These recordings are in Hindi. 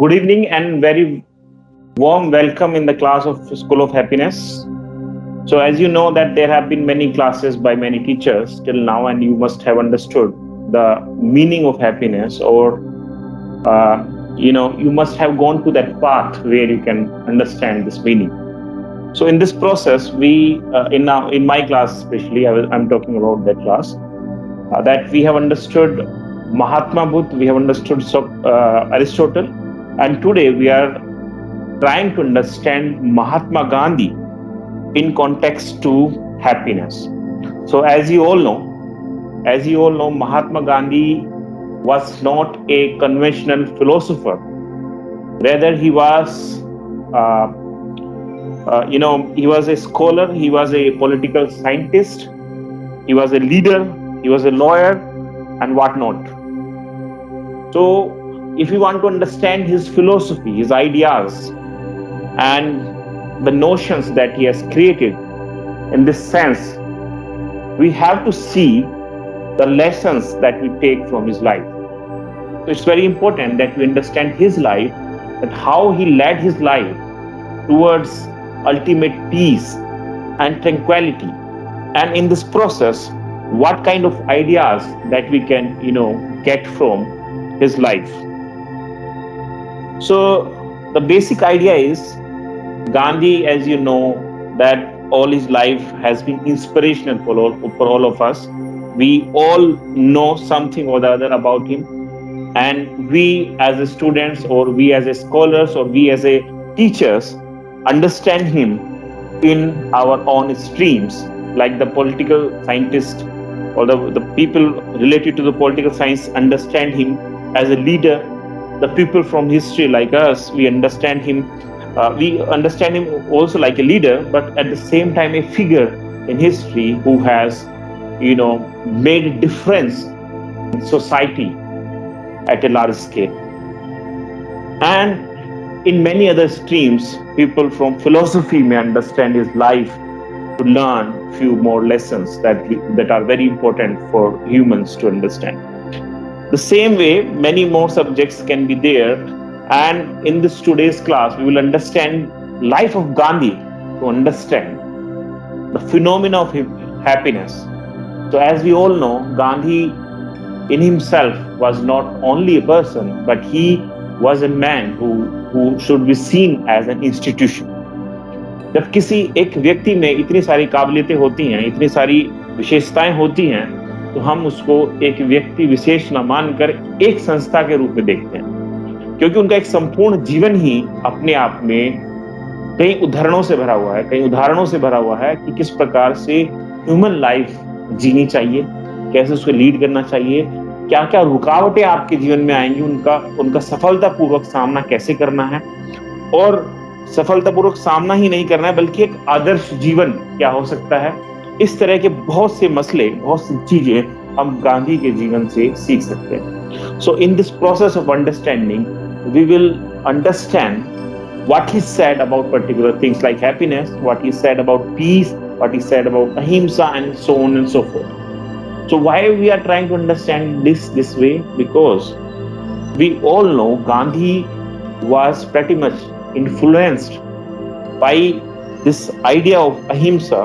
Good evening and very warm welcome in the class of School of Happiness. So, as you know that there have been many classes by many teachers till now, and you must have understood the meaning of happiness, or you must have gone to that path where you can understand this meaning. So, in this process, we in my class especially, I'm talking about that class that we have understood Mahatma Buddha, we have understood Aristotle, and today we are trying to understand Mahatma Gandhi in context to happiness. So, as you all know, Mahatma Gandhi was not a conventional philosopher. Rather, he was, uh, he was a scholar. He was a political scientist. He was a leader. He was a lawyer, and whatnot. So, if you want to understand his philosophy, his ideas, and the notions that he has created in this sense, we have to see the lessons that we take from his life. So it's very important that we understand his life, that how he led his life towards ultimate peace and tranquility. And in this process, what kind of ideas that we can, get from his life. So the basic idea is Gandhi, as you know, that all his life has been inspirational for all of us. We all know something or the other about him, and we as a students, or we as a scholars, or we as a teachers understand him in our own streams, like the political scientist or the people related to the political science understand him as a leader. The people from history like us, we understand him also like a leader, but at the same time a figure in history who has made a difference in society at a large scale. And in many other streams, people from philosophy may understand his life to learn few more lessons that are very important for humans to understand. The same way, many more subjects can be there. And in this today's class, we will understand life of Gandhi to understand the phenomena of happiness. So, as we all know, Gandhi in himself was not only a person, but he was a man who should be seen as an institution. जब किसी एक व्यक्ति में इतनी सारी काबिलियतें होती हैं, इतनी सारी विशेषताएं होती हैं, तो हम उसको एक व्यक्ति विशेष न मानकर एक संस्था के रूप में देखते हैं, क्योंकि उनका एक संपूर्ण जीवन ही अपने आप में कई उदाहरणों से भरा हुआ है, कई उदाहरणों से भरा हुआ है कि किस प्रकार से ह्यूमन लाइफ जीनी चाहिए, कैसे उसको लीड करना चाहिए, क्या क्या रुकावटें आपके जीवन में आएंगी, उनका उनका सफलतापूर्वक सामना कैसे करना है, और सफलतापूर्वक सामना ही नहीं करना है बल्कि एक आदर्श जीवन क्या हो सकता है। इस तरह के बहुत से मसले, बहुत सी चीजें हम गांधी के जीवन से सीख सकते हैं। So in this process of understanding we will understand what he said about particular things like happiness, what he said about peace, what he said about ahimsa, and so on and so forth. So why we are trying to understand this way? Because we all know Gandhi was pretty much influenced by this idea of ahimsa,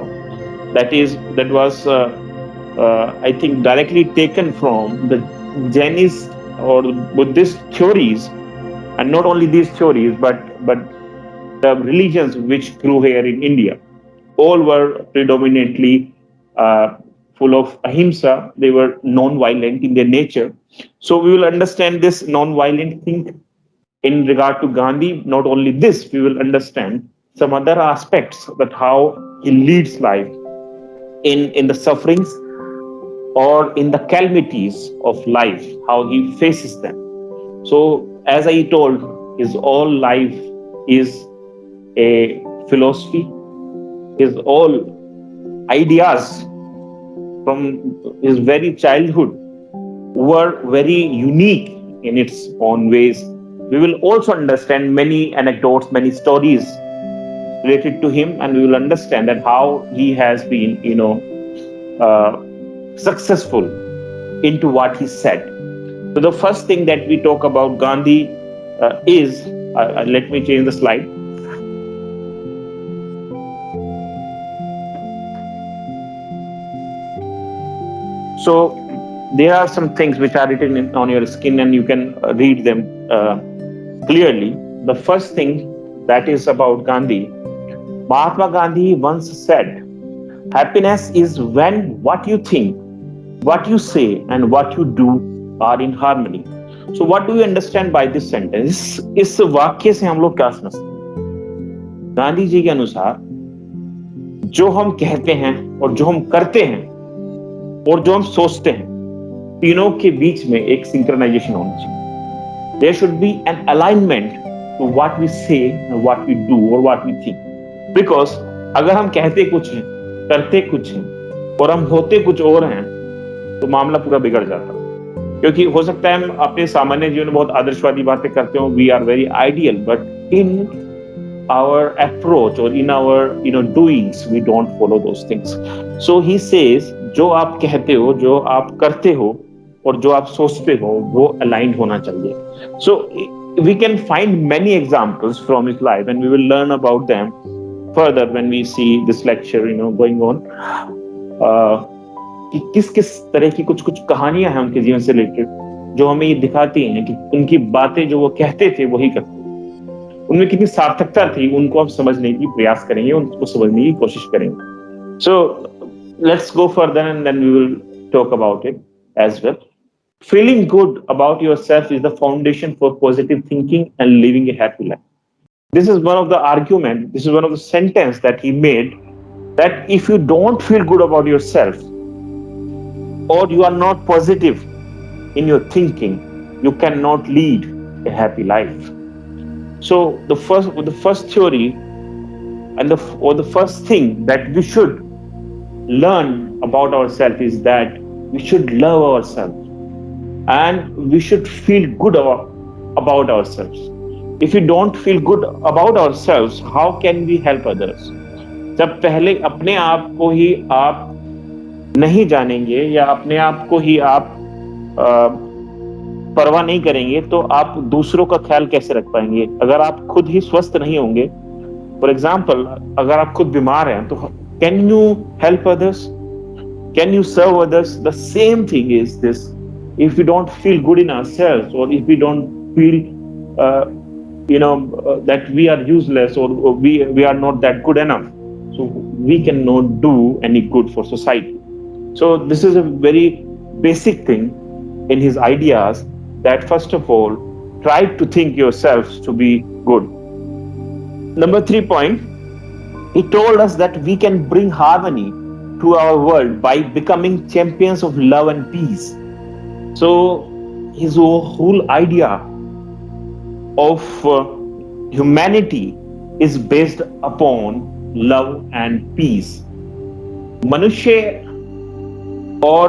that was I think directly taken from the Jainist or Buddhist theories, and not only these theories, but the religions which grew here in India, all were predominantly uh, full of ahimsa. They were non-violent in their nature. So we will understand this non-violent thing in regard to Gandhi. Not only this, we will understand some other aspects that how he leads life in the sufferings or in the calamities of life, how he faces them. So, as I told, his all life is a philosophy. His all ideas from his very childhood were very unique in its own ways. We will also understand many anecdotes, many stories related to him, and we will understand that how he has been, uh, successful into what he said. So the first thing that we talk about Gandhi is, let me change the slide. So there are some things which are written on your skin, and you can read them clearly. The first thing that is about Gandhi. Mahatma Gandhi once said, happiness is when what you think, what you say, and what you do are in harmony. So what do you understand by this sentence? इस वाक्य से हम लोग क्या समझते हैं? गांधी जी के अनुसार जो हम कहते हैं और जो हम करते हैं और जो हम सोचते हैं, तीनों के बीच में एक सिंक्रोनाइजेशन होना चाहिए. There should be an alignment to what we say and what we do or what we think. Because अगर हम कहते कुछ हैं, करते कुछ हैं और हम होते कुछ और हैं, तो मामला पूरा बिगड़ जाता है. क्योंकि हो सकता है हम अपने सामान्य जीवन में बहुत आदर्शवादी बातें करते हो, we are very ideal, but in our approach or in our doings we don't follow those things. So he says, जो आप कहते हो, जो आप करते हो और जो आप सोचते हो, वो aligned होना चाहिए. So we can find many examples from his life and we will learn about them further when we see this lecture going on. कि किस किस तरह की कुछ कुछ कहानियां हैं उनके जीवन से रिलेटेड जो हमें ये दिखाती हैं कि उनकी बातें जो वो कहते थे वही करते, उनमें कितनी सार्थकता थी, उनको हम समझने की प्रयास करेंगे, उनको समझने की कोशिश करेंगे. So let's go further and then we will talk about it as well. Feeling good about yourself is the foundation for positive thinking and living a happy life. This is one of the argument, this is one of the sentence that he made, that if you don't feel good about yourself or you are not positive in your thinking, you cannot lead a happy life. So the first theory and the first thing that we should learn about ourselves is that we should love ourselves and we should feel good about ourselves. If we don't feel good about ourselves, how can we help others? जब पहले अपने आप को ही आप नहीं जानेंगे या अपने आप को ही आप परवाह नहीं करेंगे, तो आप दूसरों का ख्याल कैसे रख पाएंगे? अगर आप खुद ही स्वस्थ नहीं होंगे, फॉर एग्जाम्पल अगर आप खुद बीमार हैं, तो can you help others, can you serve others? The same thing is this. If we don't feel good in ourselves, or if we don't feel that we are useless or we are not that good enough, so we cannot do any good for society. So this is a very basic thing in his ideas, that first of all, try to think yourselves to be good. Number 3 point, he told us that we can bring harmony to our world by becoming champions of love and peace. So his whole idea of humanity is based upon love and peace. मनुष्य और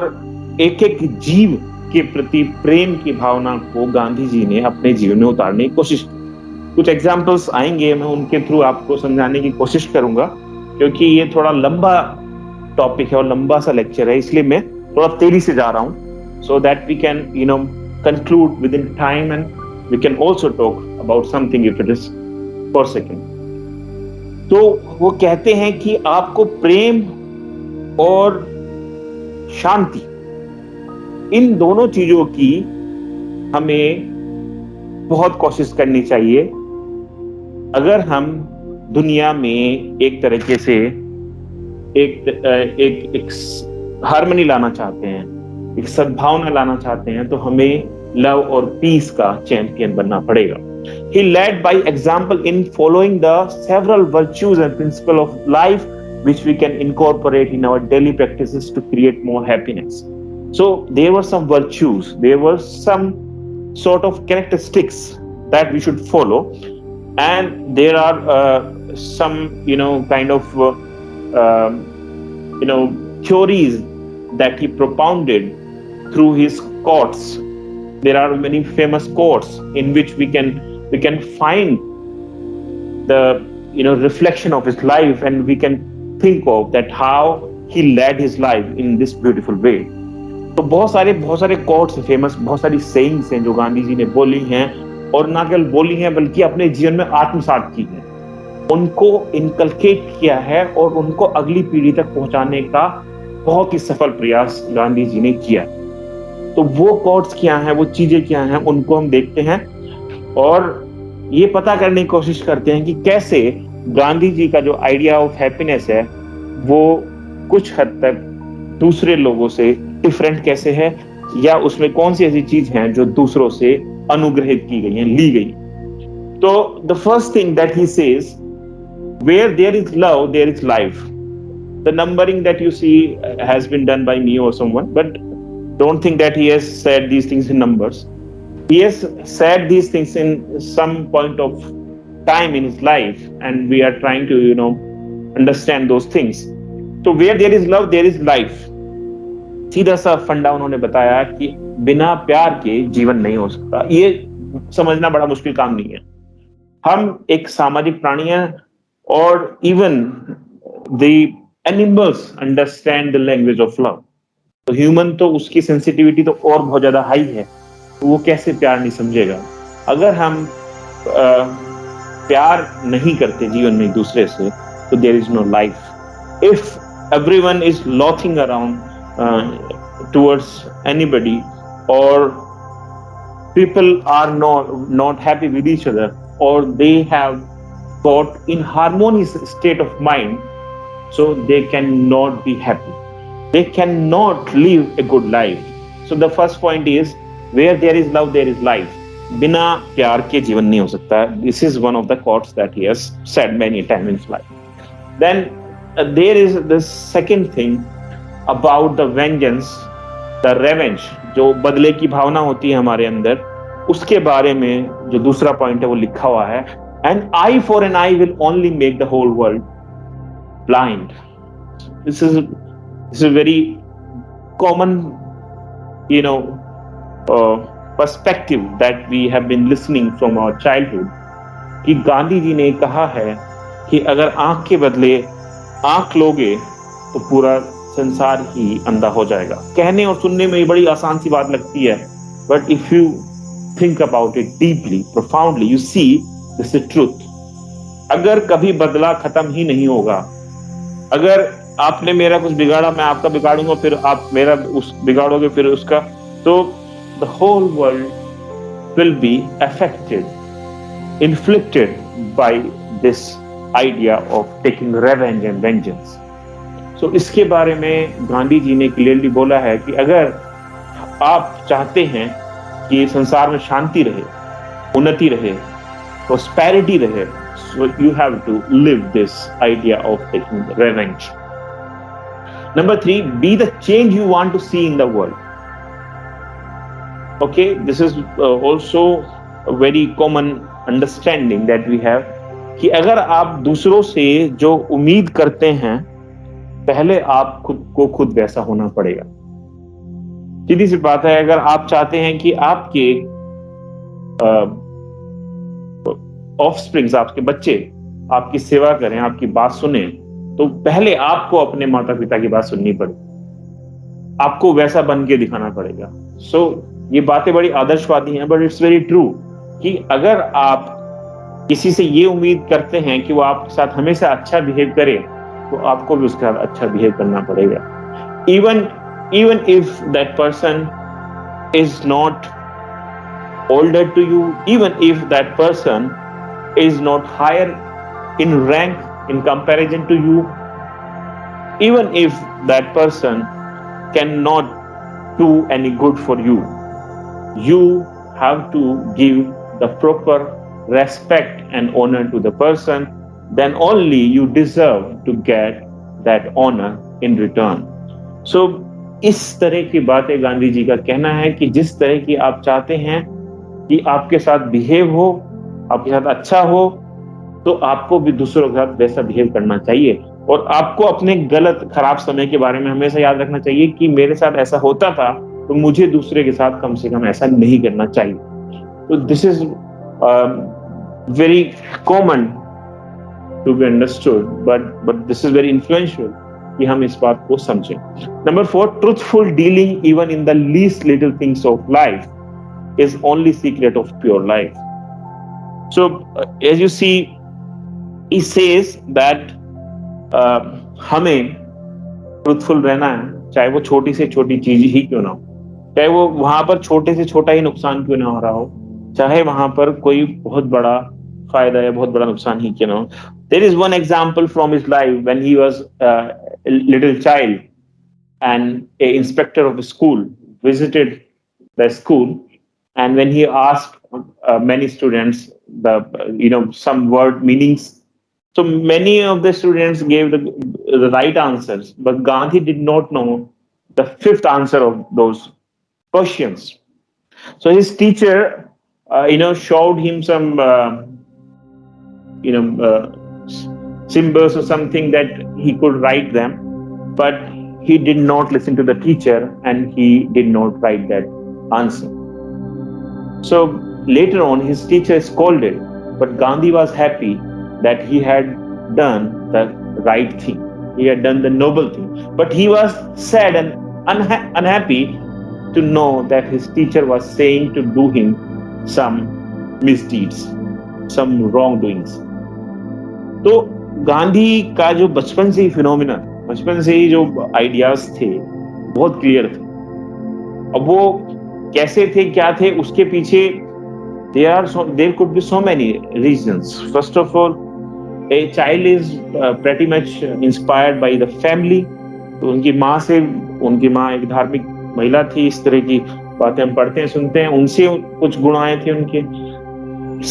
एक एक जीव के प्रति प्रेम की भावना को गांधी जी ने अपने जीवन में उतारने की कोशिश की. कुछ एग्जाम्पल्स आएंगे, मैं उनके थ्रू आपको समझाने की कोशिश करूंगा, क्योंकि ये थोड़ा लंबा टॉपिक है और लंबा सा लेक्चर है, इसलिए मैं थोड़ा तेजी से जा रहा हूँ, so that we can conclude within time and we can also talk about something if it is per second. तो वो कहते हैं कि आपको प्रेम और शांति, इन दोनों चीजों की हमें बहुत कोशिश करनी चाहिए अगर हम दुनिया में एक तरीके से एक हार्मनी लाना चाहते हैं, एक सद्भावना लाना चाहते हैं, तो हमें लव और पीस का चैंपियन बनना पड़ेगा. He led by example in following the several virtues and principles of life which we can incorporate in our daily practices to create more happiness. So there were some virtues, there were some sort of characteristics that we should follow, and there are some kind of theories that he propounded through his quotes. There are many famous quotes in which we can find the reflection of his life, and we can think of that how he led his life in this beautiful way. तो बहुत सारे quotes फेमस, बहुत सारी sayings हैं जो गांधी जी ने बोली हैं, और ना केवल बोली है बल्कि अपने जीवन में आत्मसात की है, उनको इनकलकेट किया है और उनको अगली पीढ़ी तक पहुंचाने का बहुत ही सफल प्रयास गांधी जी ने किया। तो वो कोट्स क्या हैं, वो चीजें क्या हैं, उनको हम देखते हैं और ये पता करने की कोशिश करते हैं कि कैसे गांधी जी का जो आइडिया ऑफ हैप्पीनेस है वो कुछ हद तक दूसरे लोगों से डिफरेंट कैसे है, या उसमें कौन सी ऐसी चीज हैं जो दूसरों से अनुग्रहित की गई हैं, ली गई। तो the first thing that he says, where there is love there is life. The numbering that you see has been done by me or someone, but don't think that he has said these things in numbers. He has said these things in some point of time in his life, and we are trying to understand those things. So where there is love there is life. सीधा सा फंडा उन्होंने बताया कि बिना प्यार के जीवन नहीं हो सकता। ये समझना बड़ा मुश्किल काम नहीं है। हम एक सामाजिक प्राणी हैं और even the animals understand the language of love. तो ह्यूमन तो उसकी सेंसिटिविटी तो और बहुत ज्यादा हाई है, तो वो कैसे प्यार नहीं समझेगा। अगर हम प्यार नहीं करते जीवन में एक दूसरे से, तो there is no life. If everyone is loathing around towards anybody or people are not happy with each other, or they have got in harmonious state of mind, so they cannot be happy, they cannot live a good life. So the first point is, where there is love there is life. बिना प्यार के जीवन नहीं हो सकता। This is one of the quotes that he has said many times in his life. Then there is the second thing about the vengeance, the revenge, जो बदले की भावना होती है हमारे अंदर, उसके बारे में जो दूसरा पॉइंट है वो लिखा हुआ है, an eye for an eye will only make the whole world blind. This is a very common perspective that we have been listening from our childhood, कि गांधी जी ने कहा है कि अगर आंख के बदले आंख लोगे तो पूरा संसार ही अंधा हो जाएगा। कहने और सुनने में ये बड़ी आसान सी बात लगती है, but if you think about it deeply, profoundly, you see this is truth. अगर कभी बदला खत्म ही नहीं होगा, अगर आपने मेरा कुछ बिगाड़ा, मैं आपका बिगाड़ूंगा, फिर आप मेरा उस बिगाड़ोगे, फिर उसका, तो the whole world will be affected, inflicted by this idea of taking revenge and vengeance. So इसके बारे में गांधी जी ने क्लियरली बोला है कि अगर आप चाहते हैं कि संसार में शांति रहे, उन्नति रहे, prosperity रहे, so you have to live this idea of taking revenge. Number 3, be the change you want to see in the world. Okay, this is also a very common understanding that we have, कि अगर आप दूसरों से जो उम्मीद करते हैं, पहले आप खुद को खुद वैसा होना पड़ेगा। सीधी सी बात है, अगर आप चाहते हैं कि आपके ऑफस्प्रिंग्स, आपके बच्चे आपकी सेवा करें, आपकी बात सुने, तो पहले आपको अपने माता पिता की बात सुननी पड़ेगी, आपको वैसा बन के दिखाना पड़ेगा। सो ये बातें बड़ी आदर्शवादी हैं, बट इट्स वेरी ट्रू कि अगर आप किसी से ये उम्मीद करते हैं कि वो आपके साथ हमेशा अच्छा बिहेव करे, तो आपको भी उसके साथ अच्छा बिहेव करना पड़ेगा। even if that person is not older to you, even if that person is not higher in rank in comparison to you, even if that person cannot do any good for you, you have to give the proper respect and honor to the person, then only you deserve to get that honor in return. So इस तरह की बातें गांधी जी का कहना है कि जिस तरह की आप चाहते हैं कि आपके साथ बिहेव हो, आपके साथ अच्छा हो, तो आपको भी दूसरों के साथ वैसा बिहेव करना चाहिए। और आपको अपने गलत खराब समय के बारे में हमेशा याद रखना चाहिए कि मेरे साथ ऐसा होता था, तो मुझे दूसरे के साथ कम से कम ऐसा नहीं करना चाहिए। तो this is very common to be understood, but this is very influential कि हम इस बात को समझें। नंबर 4, truthful dealing even in the least little things of life is only secret of pure life. So, as you see, he says that हमें ट्रूथफुल रहना है, चाहे वो छोटी से छोटी चीज ही क्यों ना हो, चाहे वो वहां पर छोटे से छोटा ही नुकसान क्यों ना हो रहा हो, चाहे वहां पर कोई बहुत बड़ा फायदा या बहुत बड़ा नुकसान ही क्यों ना हो. There is one example from his life when he was little child, and a inspector of the school visited the school, and when he asked many students the some word meanings, so many of the students gave the right answers, but Gandhi did not know the fifth answer of those questions. So his teacher showed him some you know symbols or something that he could write them, but he did not listen to the teacher and he did not write that answer. So later on, his teacher scolded, but Gandhi was happy that he had done the right thing. He had done the noble thing. But he was sad and unhappy to know that his teacher was saying to do him some misdeeds, some wrongdoings. तो गांधी का जो बचपन से ही फिनोमिना, बचपन से ही जो आइडियाज थे बहुत क्लियर थे. अब वो कैसे थे, क्या थे, उसके पीछे there could be so many reasons. First of all, a child is pretty much inspired by the family. तो उनकी माँ से, उनकी माँ एक धार्मिक महिला थी, इस तरह की बातें हम पढ़ते हैं, सुनते हैं, उनसे कुछ गुण आए थे उनके.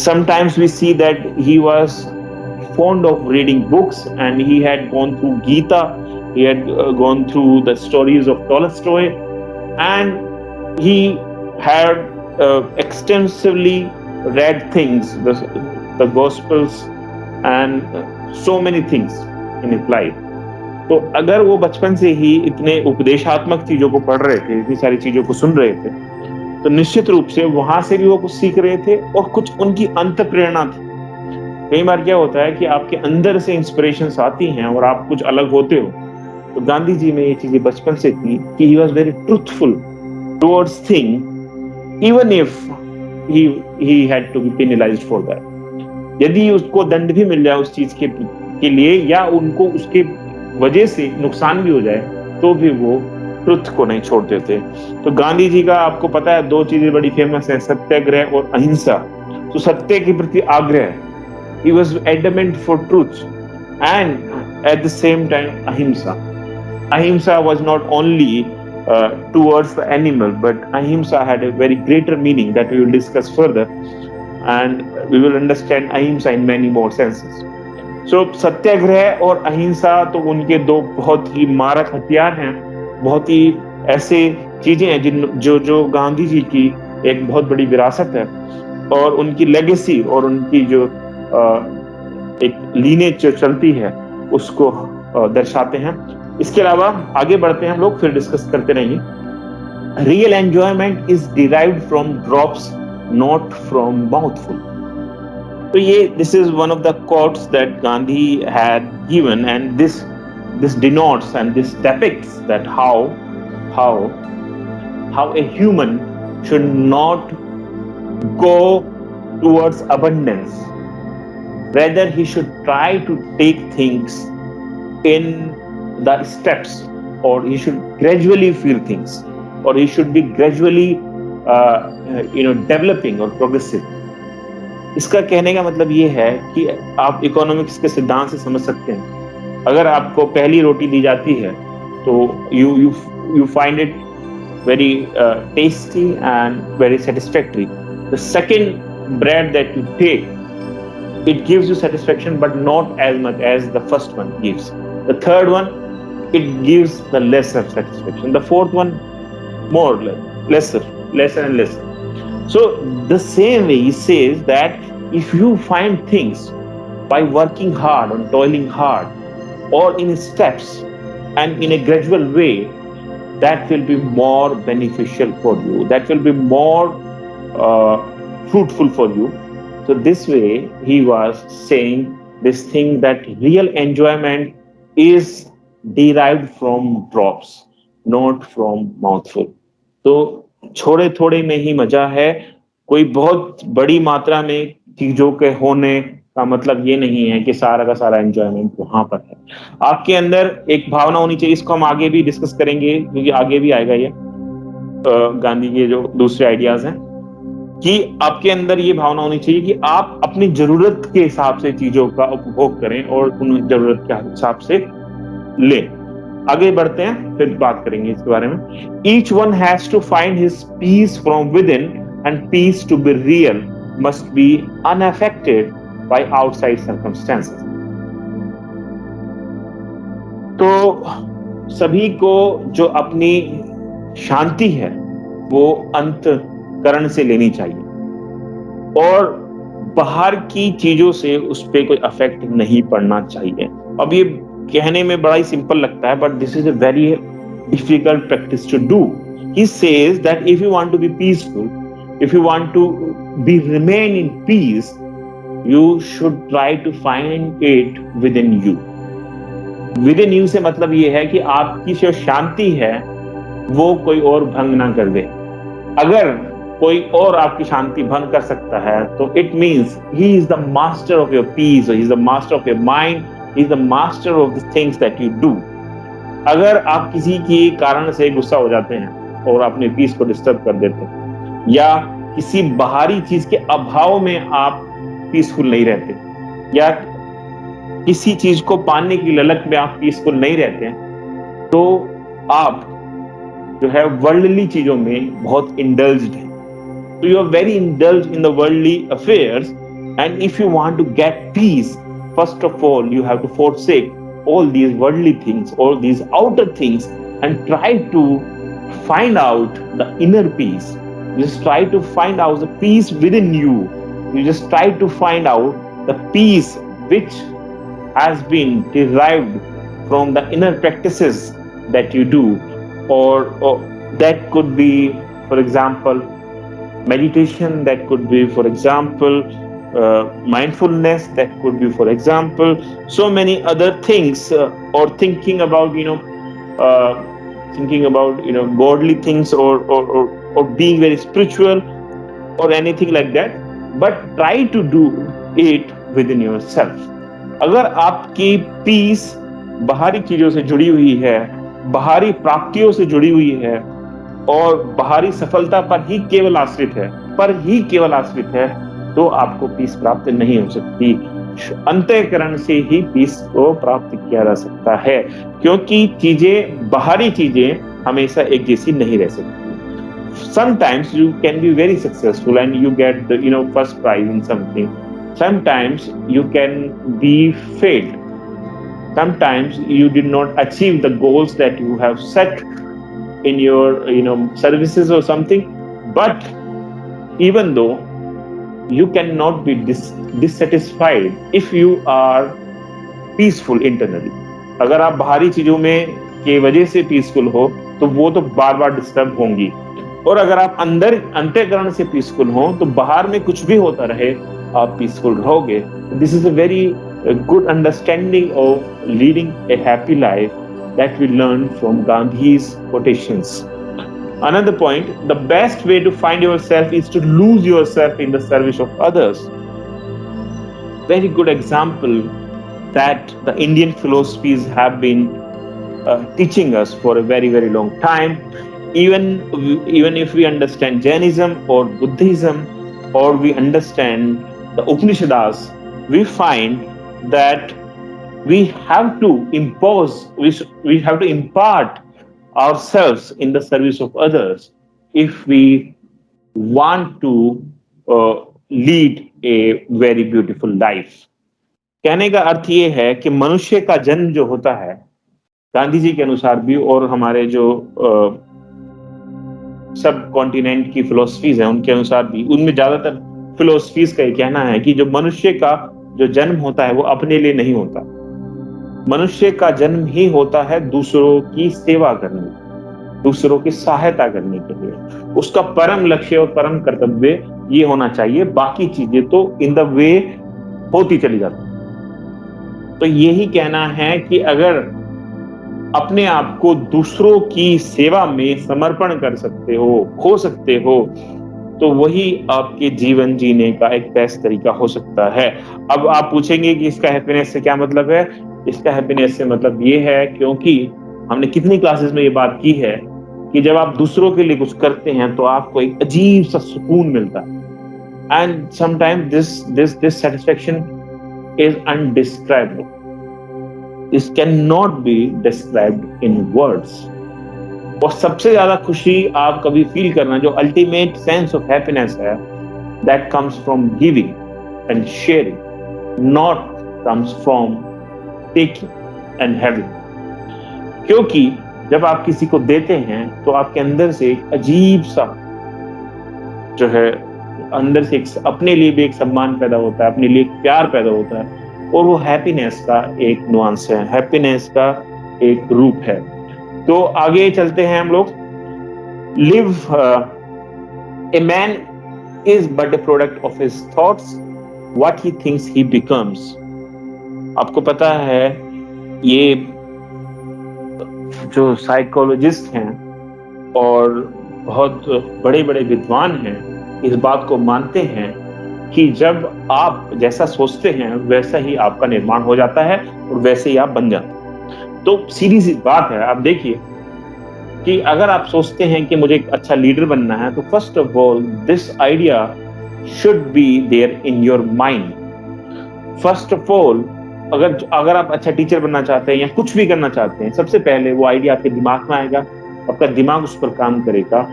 Sometimes we see that he was fond of reading books and he had gone through Gita, he had gone through the stories of Tolstoy, and he had extensively read things, the Gospels, and so many things in his life. तो अगर वो बचपन से ही इतने उपदेशात्मक चीजों को पढ़ रहे थे, इतनी सारी चीजों को सुन रहे थे, तो निश्चित रूप से वहां से भी वो कुछ सीख रहे थे और कुछ उनकी अंत प्रेरणा थी. कई बार क्या होता है कि आपके अंदर से इंस्पिरेशन आती हैं और आप कुछ अलग होते हो. तो गांधी जी में ये चीजें बचपन से थी कि he was very truthful towards thing, even if he had to be penalised for that. यदि उसको दंड भी मिल जाए उस चीज के लिए, या उनको उसके वजह से नुकसान भी हो जाए, तो भी वो ट्रुथ को नहीं छोड़ते थे. तो गांधी जी का आपको पता है दो चीजें बड़ी फेमस है, सत्याग्रह और अहिंसा. तो सत्य के प्रति आग्रह, he was adamant for truth, and at the same time ahimsa was not only towards the animal, but ahimsa had a very greater meaning that we will discuss further, and we will understand ahimsa in many more senses. So सत्याग्रह और अहिंसा तो उनके दो बहुत ही मारक हथियार हैं, बहुत ही ऐसे चीजें हैं जो गांधी जी की एक बहुत बड़ी विरासत है, और उनकी लेगेसी और उनकी जो एक लीनेज जो चलती है उसको दर्शाते हैं. इसके अलावा आगे बढ़ते हैं हम लोग, फिर डिस्कस करते रहेंगे. Real enjoyment is derived from drops, not from mouthful. तो ये this is one of the quotes that Gandhi had given, and this denotes and this depicts that how a human should not go towards abundance. Rather, he should try to take things in the steps, or he should gradually feel things, or he should be gradually developing or progressive. इसका कहने का मतलब ये है कि आप इकोनॉमिक्स के सिद्धांत से समझ सकते हैं. अगर आपको पहली रोटी दी जाती है तो you find it very tasty and very satisfactory. The second bread that you take, it gives you satisfaction, but not as much as the first one gives. The third one, it gives the lesser satisfaction. The fourth one, more, lesser and lesser. So the same way he says that if you find things by working hard and toiling hard, or in steps and in a gradual way, that will be more beneficial for you, that will be more fruitful for you. So this way he was saying this thing, that real enjoyment is derived from drops, not from mouthful. तो छोड़े थोड़े में ही मजा है. कोई बहुत बड़ी मात्रा में चीजों के होने का मतलब ये नहीं है कि सारा का सारा एंजॉयमेंट वहां पर है। आपके अंदर एक भावना होनी चाहिए, इसको हम आगे भी डिस्कस करेंगे क्योंकि आगे भी आएगा ये गांधी के जो दूसरे आइडियाज हैं, कि आपके अंदर ये भावना होनी चाहिए कि आप अपनी जरूरत के हिसाब से चीजों का उपभोग करें और उन जरूरत के हिसाब से लें। आगे बढ़ते हैं, फिर बात करेंगे इसके बारे में। Each one has to find his peace from with in, and peace to be real must be unaffected by outside circumstances. तो सभी को जो अपनी शांति है वो अंतकरण से लेनी चाहिए, और बाहर की चीजों से उस पर कोई अफेक्ट नहीं पड़ना चाहिए। अब ये कहने में बड़ा ही सिंपल लगता है, but this is a very difficult practice to do. He says that if you want to be peaceful, if you want to be remain in peace, you should try to find it with in you. With in you से मतलब ये है कि आपकी जो शांति है वो कोई और भंग ना कर दे। अगर कोई और आपकी शांति भंग कर सकता है तो it means he is the master of your peace, he is the master of your mind, he is the master of the things that you do. अगर आप किसी के कारण से गुस्सा हो जाते हैं और अपने पीस को डिस्टर्ब कर देते हैं, या किसी बाहरी चीज के अभाव में आप पीसफुल नहीं रहते, या किसी चीज को पाने की ललक में आप पीसफुल नहीं रहते हैं, तो आप जो है वर्ल्डली चीजों में बहुत इंडल्ज्ड है। So you are very indulged in the worldly affairs, and if you want to get peace, first of all you have to forsake all these worldly things, all these outer things, and try to find out the inner peace. Just try to find out the peace within you. You just try to find out the peace which has been derived from the inner practices that you do, or that could be, for example, meditation, that could be, for example, mindfulness, that could be, for example, so many other things, or thinking about godly things, or being very spiritual, or anything like that, but try to do it within yourself. अगर आपकी पीस बाहरी चीजों से जुड़ी हुई है, बाहरी प्राप्तियों से जुड़ी हुई है, और बाहरी सफलता पर ही केवल आश्रित है, तो आपको पीस प्राप्त नहीं हो सकती। अंतःकरण से ही पीस को प्राप्त किया जा सकता है, क्योंकि बाहरी चीजें हमेशा एक जैसी नहीं रह सकती। Sometimes you can be very successful and you get the first prize in something. Sometimes you can be failed. Sometimes you did not achieve the goals that you have set in your services or something, but even though you cannot be dissatisfied if you are peaceful internally. अगर आप बाहरी चीजों में के वजह से पीसफुल हो तो वो तो बार बार डिस्टर्ब होंगी, और अगर आप अंदर अंतःकरण से पीसफुल हो तो बाहर में कुछ भी होता रहे आप पीसफुल रहोगे। This is a very good understanding of leading a happy life that we learn from Gandhi's quotations. Another point, the best way to find yourself is to lose yourself in the service of others. Very good example that the Indian philosophies have been teaching us for a very, very long time. Even if we understand Jainism or Buddhism, or we understand the Upanishads, we find that we have to impart ourselves in the service of others if we want to lead a very beautiful life. कहने का अर्थ ये है कि मनुष्य का जन्म जो होता है, गांधी जी के अनुसार भी और हमारे जो सब कॉन्टिनेंट की फिलोसफीज हैं उनके अनुसार भी, उनमें ज्यादातर फिलोसफीज का ये कहना है कि जो मनुष्य का जो जन्म होता है वो अपने लिए नहीं होता। मनुष्य का जन्म ही होता है दूसरों की सेवा करने, दूसरों की सहायता करने के लिए। उसका परम लक्ष्य और परम कर्तव्य ये होना चाहिए, बाकी चीजें तो इन द वे होती चली जाती। तो यही कहना है कि अगर अपने आप को दूसरों की सेवा में समर्पण कर सकते हो, खो सकते हो, तो वही आपके जीवन जीने का एक बेस्ट तरीका हो सकता है। अब आप पूछेंगे कि इसका हैप्पीनेस से क्या मतलब है? इसका हैप्पीनेस से मतलब ये है, क्योंकि हमने कितनी क्लासेस में ये बात की है कि जब आप दूसरों के लिए कुछ करते हैं तो आपको एक अजीब सा सुकून मिलता है। And sometimes this satisfaction is indescribable, this can not be described in words. और सबसे ज्यादा खुशी आप कभी फील करना, जो अल्टीमेट सेंस ऑफ हैप्पीनेस है, that comes from giving and sharing, not comes from taking and having. क्योंकि जब आप किसी को देते हैं तो आपके अंदर से एक अजीब सा जो है, अंदर से एक अपने लिए भी एक सम्मान पैदा होता है, अपने लिए एक प्यार पैदा होता है, और वो हैप्पीनेस का एक नुआंस है, हैप्पीनेस का एक रूप है। तो आगे चलते हैं हम लोग। Live a man is but A product of his thoughts, what he thinks he becomes. आपको पता है, ये जो साइकोलॉजिस्ट हैं और बहुत बड़े बड़े विद्वान हैं, इस बात को मानते हैं कि जब आप जैसा सोचते हैं वैसा ही आपका निर्माण हो जाता है और वैसे ही आप बन जाते हैं। तो सीधी सी बात है, आप देखिए कि अगर आप सोचते हैं कि मुझे एक अच्छा लीडर बनना है, तो first of all this idea should be there in your mind. First of all, अगर आप अच्छा टीचर बनना चाहते हैं या कुछ भी करना चाहते हैं, सबसे पहले वो आइडिया आपके दिमाग में आएगा, आपका दिमाग उस पर काम करेगा,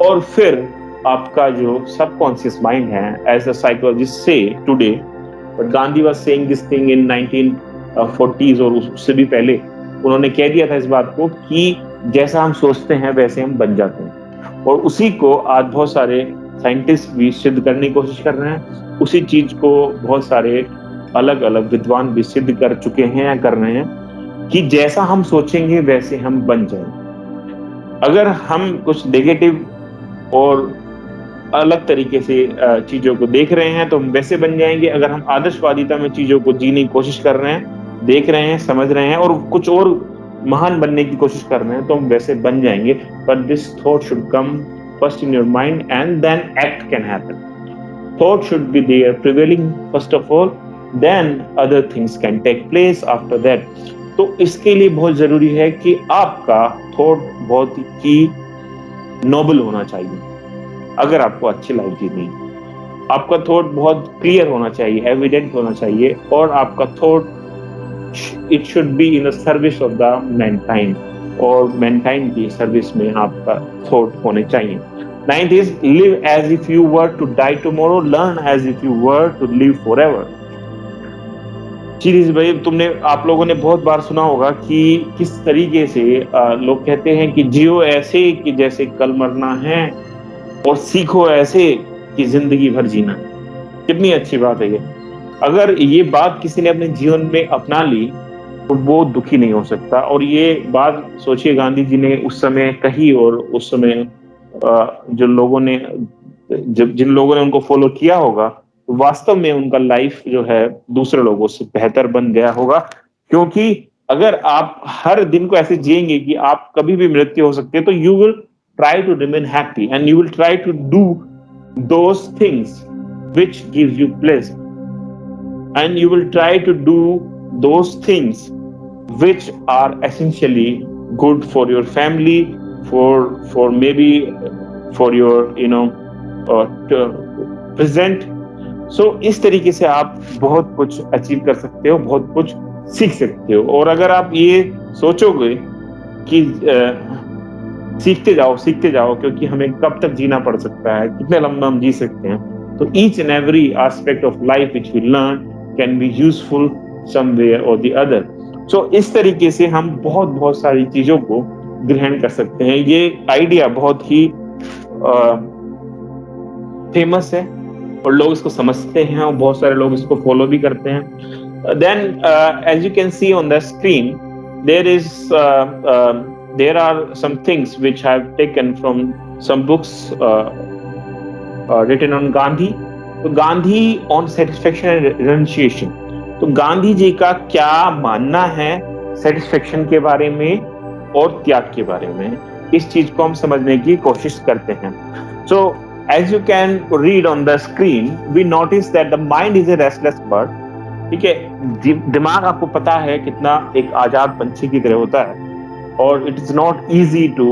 और फिर आपका जो सबकॉन्शियस माइंड है, एज अ साइकोलॉजिस्ट से today, but Gandhi was saying this thing in 1940s और उससे भी पहले, उन्होंने कह दिया था इस बात को कि जैसा हम सोचते हैं वैसे हम बन जाते हैं। और उसी को आज बहुत सारे साइंटिस्ट भी सिद्ध करने की कोशिश कर रहे हैं, उसी चीज को बहुत सारे अलग अलग विद्वान भी सिद्ध कर चुके हैं या कर रहे हैं कि जैसा हम सोचेंगे वैसे हम बन जाएंगे। अगर हम कुछ नेगेटिव और अलग तरीके से चीजों को देख रहे हैं तो हम वैसे बन जाएंगे। अगर हम आदर्शवादिता में चीजों को जीने की कोशिश कर रहे हैं, देख रहे हैं, समझ रहे हैं और कुछ और महान बनने की कोशिश कर रहे हैं, तो हम वैसे बन जाएंगे। But this thought should come first in your mind and then act can happen. Thought should be there prevailing first of all, then other things can take place after that. तो इसके लिए बहुत जरूरी है कि आपका थॉट बहुत ही नोबल होना चाहिए। अगर आपको अच्छी लाइफ जीनी है, आपका थॉट बहुत क्लियर होना चाहिए, एविडेंट होना चाहिए, और आपका thought it should be in the service of the mankind, और मैनकाइंड की सर्विस में आपका थॉट होने चाहिए। Ninth is live as if you were to die tomorrow, learn as if you were to live forever. भाई, आप लोगों ने बहुत बार सुना होगा कि किस तरीके से लोग कहते हैं कि जियो ऐसे कि जैसे कल मरना है, और सीखो ऐसे कि जिंदगी भर जीना। कितनी अच्छी बात है ये। अगर ये बात किसी ने अपने जीवन में अपना ली तो वो दुखी नहीं हो सकता। और ये बात सोचिए, गांधी जी ने उस समय कही, और उस समय जिन लोगों ने उनको फॉलो किया होगा, तो वास्तव में उनका लाइफ जो है दूसरे लोगों से बेहतर बन गया होगा। क्योंकि अगर आप हर दिन को ऐसे जिएंगे कि आप कभी भी मृत्यु हो सकती है, तो you will try to remain happy and you will try to do those things which gives you pleasure, and you will try to do those things which are essentially good for your family, for maybe for your present. So इस तरीके से आप बहुत कुछ अचीव कर सकते हो, बहुत कुछ सीख सकते हो। और अगर आप ये सोचोगे कि सीखते जाओ क्योंकि हमें कब तक जीना पड़ सकता है, कितने लंबा हम जी सकते हैं, तो each and every aspect of life which we learn can be useful somewhere और द अदर। सो इस तरीके से हम बहुत सारी चीजों को ग्रहण कर सकते हैं। ये आइडिया बहुत ही फेमस है और लोग इसको समझते हैं, और बहुत सारे लोग इसको फॉलो भी करते हैं। Then as you can see on the screen, there are some things which I have taken from some books written on Gandhi. तो Gandhi on satisfaction and renunciation, तो गांधी जी का क्या मानना है सेटिस्फेक्शन के बारे में और त्याग के बारे में, इस चीज को हम समझने की कोशिश करते हैं। So As you can read on the screen, we notice that the mind is a restless bird. ठीक है, दिमाग आपको पता है कितना एक आजाद पंछी की तरह होता है, और it is not easy to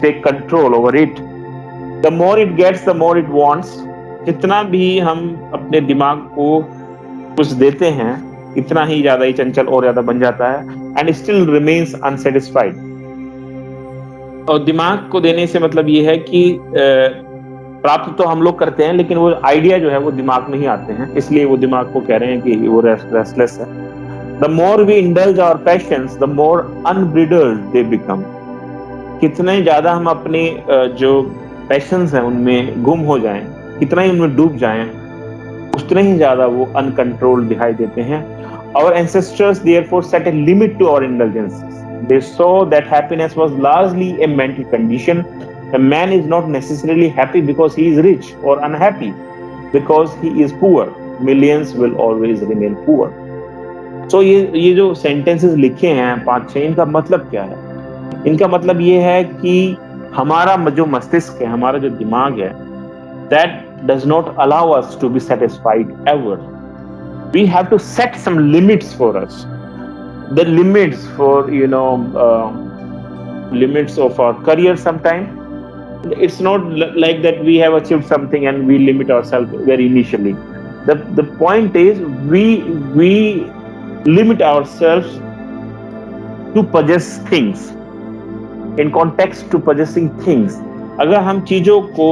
take control over it. The more it gets, the more it wants. जितना भी हम अपने दिमाग को कुछ देते हैं, इतना ही ज्यादा ही चंचल और ज्यादा बन जाता है, and still remains unsatisfied. और दिमाग को देने से मतलब ये है कि प्राप्त तो हम लोग करते हैं, लेकिन वो आइडिया जो है वो दिमाग में ही आते हैं, इसलिए वो दिमाग को कह रहे हैं कि वो रेस्टलेस है. The more we indulge our passions, the more unbridled they become. कितने ज्यादा हम अपने जो पैशंस हैं उनमें गुम हो जाएं, कितना ही उनमें डूब जाएं, उतने ही ज्यादा वो अनकंट्रोल्ड दिखाई देते हैं. Our ancestors therefore set a limit to our indulgences. They saw that happiness was largely a mental condition. A man is not necessarily happy because he is rich, or unhappy because he is poor. Millions will always remain poor. So ये जो sentences लिखे हैं 5-6, इनका मतलब क्या है? इनका मतलब ये है कि हमारा जो मस्तिष्क है, हमारा जो दिमाग है, that does not allow us to be satisfied ever. We have to set some limits for us. The limits for limits of our career. Sometimes it's not like that we have achieved something and we limit ourselves very initially. The point is we limit ourselves to possess things. In context to possessing things, अगर हम चीजों को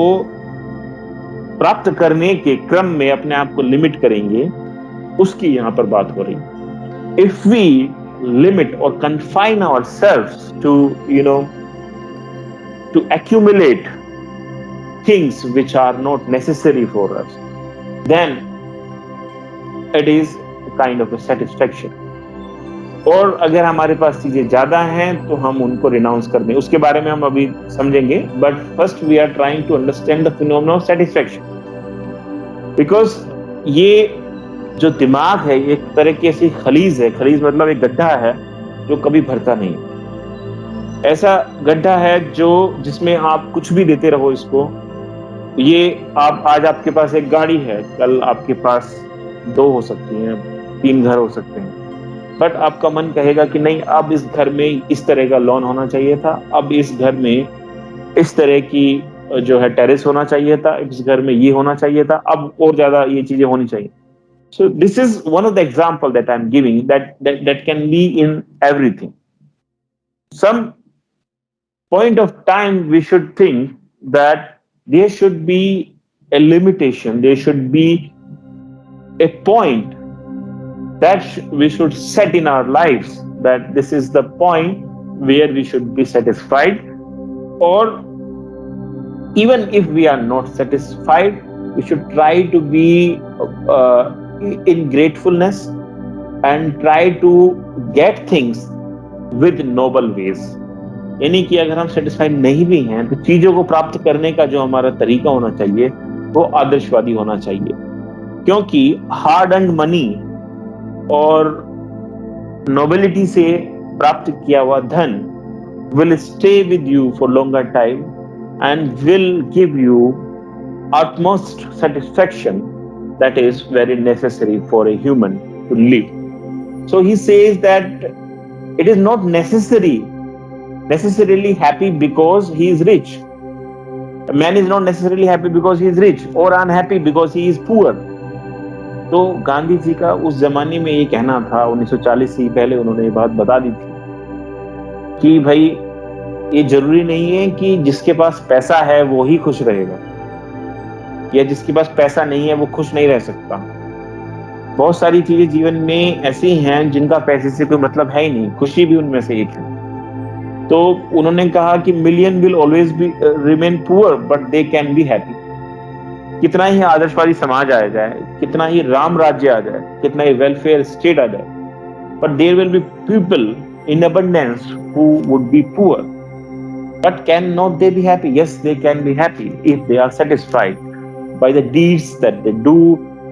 प्राप्त करने के क्रम में अपने आप को लिमिट करेंगे, उसकी यहां पर बात हो रही है. If we limit or confine ourselves to to accumulate things which are not necessary for us, then it is a kind of a satisfaction. और अगर हमारे पास चीजें ज्यादा हैं तो हम उनको रिनाउंस कर दें, उसके बारे में हम अभी समझेंगे. But first we are trying to understand the phenomena of satisfaction, because ये जो दिमाग है एक तरह की ऐसी खलीज है. खलीज मतलब एक गड्ढा है जो कभी भरता नहीं. ऐसा गड्ढा है जिसमें आप कुछ भी देते रहो इसको. ये आज आपके पास एक गाड़ी है, कल आपके पास 2 हो सकती हैं, 3 घर हो सकते हैं, बट आपका मन कहेगा कि नहीं, अब इस घर में इस तरह का लॉन होना चाहिए था, अब इस घर में इस तरह की जो है टेरेस होना चाहिए था, इस घर में ये होना चाहिए था, अब और ज्यादा ये चीजें होनी चाहिए. So this is one of the example that I'm giving that can be in everything. Some point of time we should think that there should be a limitation, there should be a point that we should set in our lives, that this is the point where we should be satisfied, or even if we are not satisfied, we should try to be in gratefulness and try to get things with noble ways. यानी कि अगर हम सेटिस्फाइड नहीं भी हैं तो चीजों को प्राप्त करने का जो हमारा तरीका होना चाहिए वो आदर्शवादी होना चाहिए, क्योंकि हार्ड अर्न्ड मनी और नोबिलिटी से प्राप्त किया हुआ धन will stay with you for longer time and will give you utmost satisfaction that is very necessary for a human to live. So he says that it is not necessarily happy because he is rich. A man is not necessarily happy because he is rich or unhappy because he is poor. तो गांधी जी का उस जमाने में ये कहना था, 1940 से पहले उन्होंने ये बात बता दी थी कि भाई ये जरूरी नहीं है कि जिसके पास पैसा है वो ही खुश रहेगा, या जिसके पास पैसा नहीं है वो खुश नहीं रह सकता. बहुत सारी चीजें जीवन में ऐसी हैं जिनका पैसे से कोई मतलब है ही नहीं, खुशी भी उनमें से एक है. तो उन्होंने कहा कि million will always be remain poor but they can be happy. कितना ही आदर्शवादी समाज आ जाए, कितना ही राम राज्य आ जाए, कितना ही वेलफेयर स्टेट आ जाए, but there will be people in abundance who would be poor. But can not they be happy? Yes, they can be happy if they are satisfied by the deeds that they do,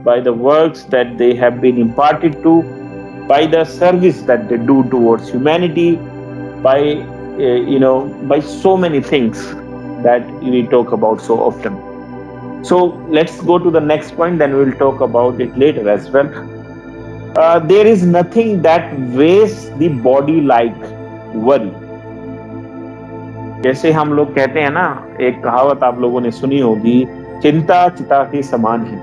by the works that they have been imparted to, by the service that they do towards humanity, by by so many things that we talk about so often. So let's go to the next point, then we'll talk about it later as well. There is nothing that wastes the body like worry. जैसे हम लोग कहते हैं ना, एक कहावत आप लोगों ने सुनी होगी, चिंता चिता के समान है।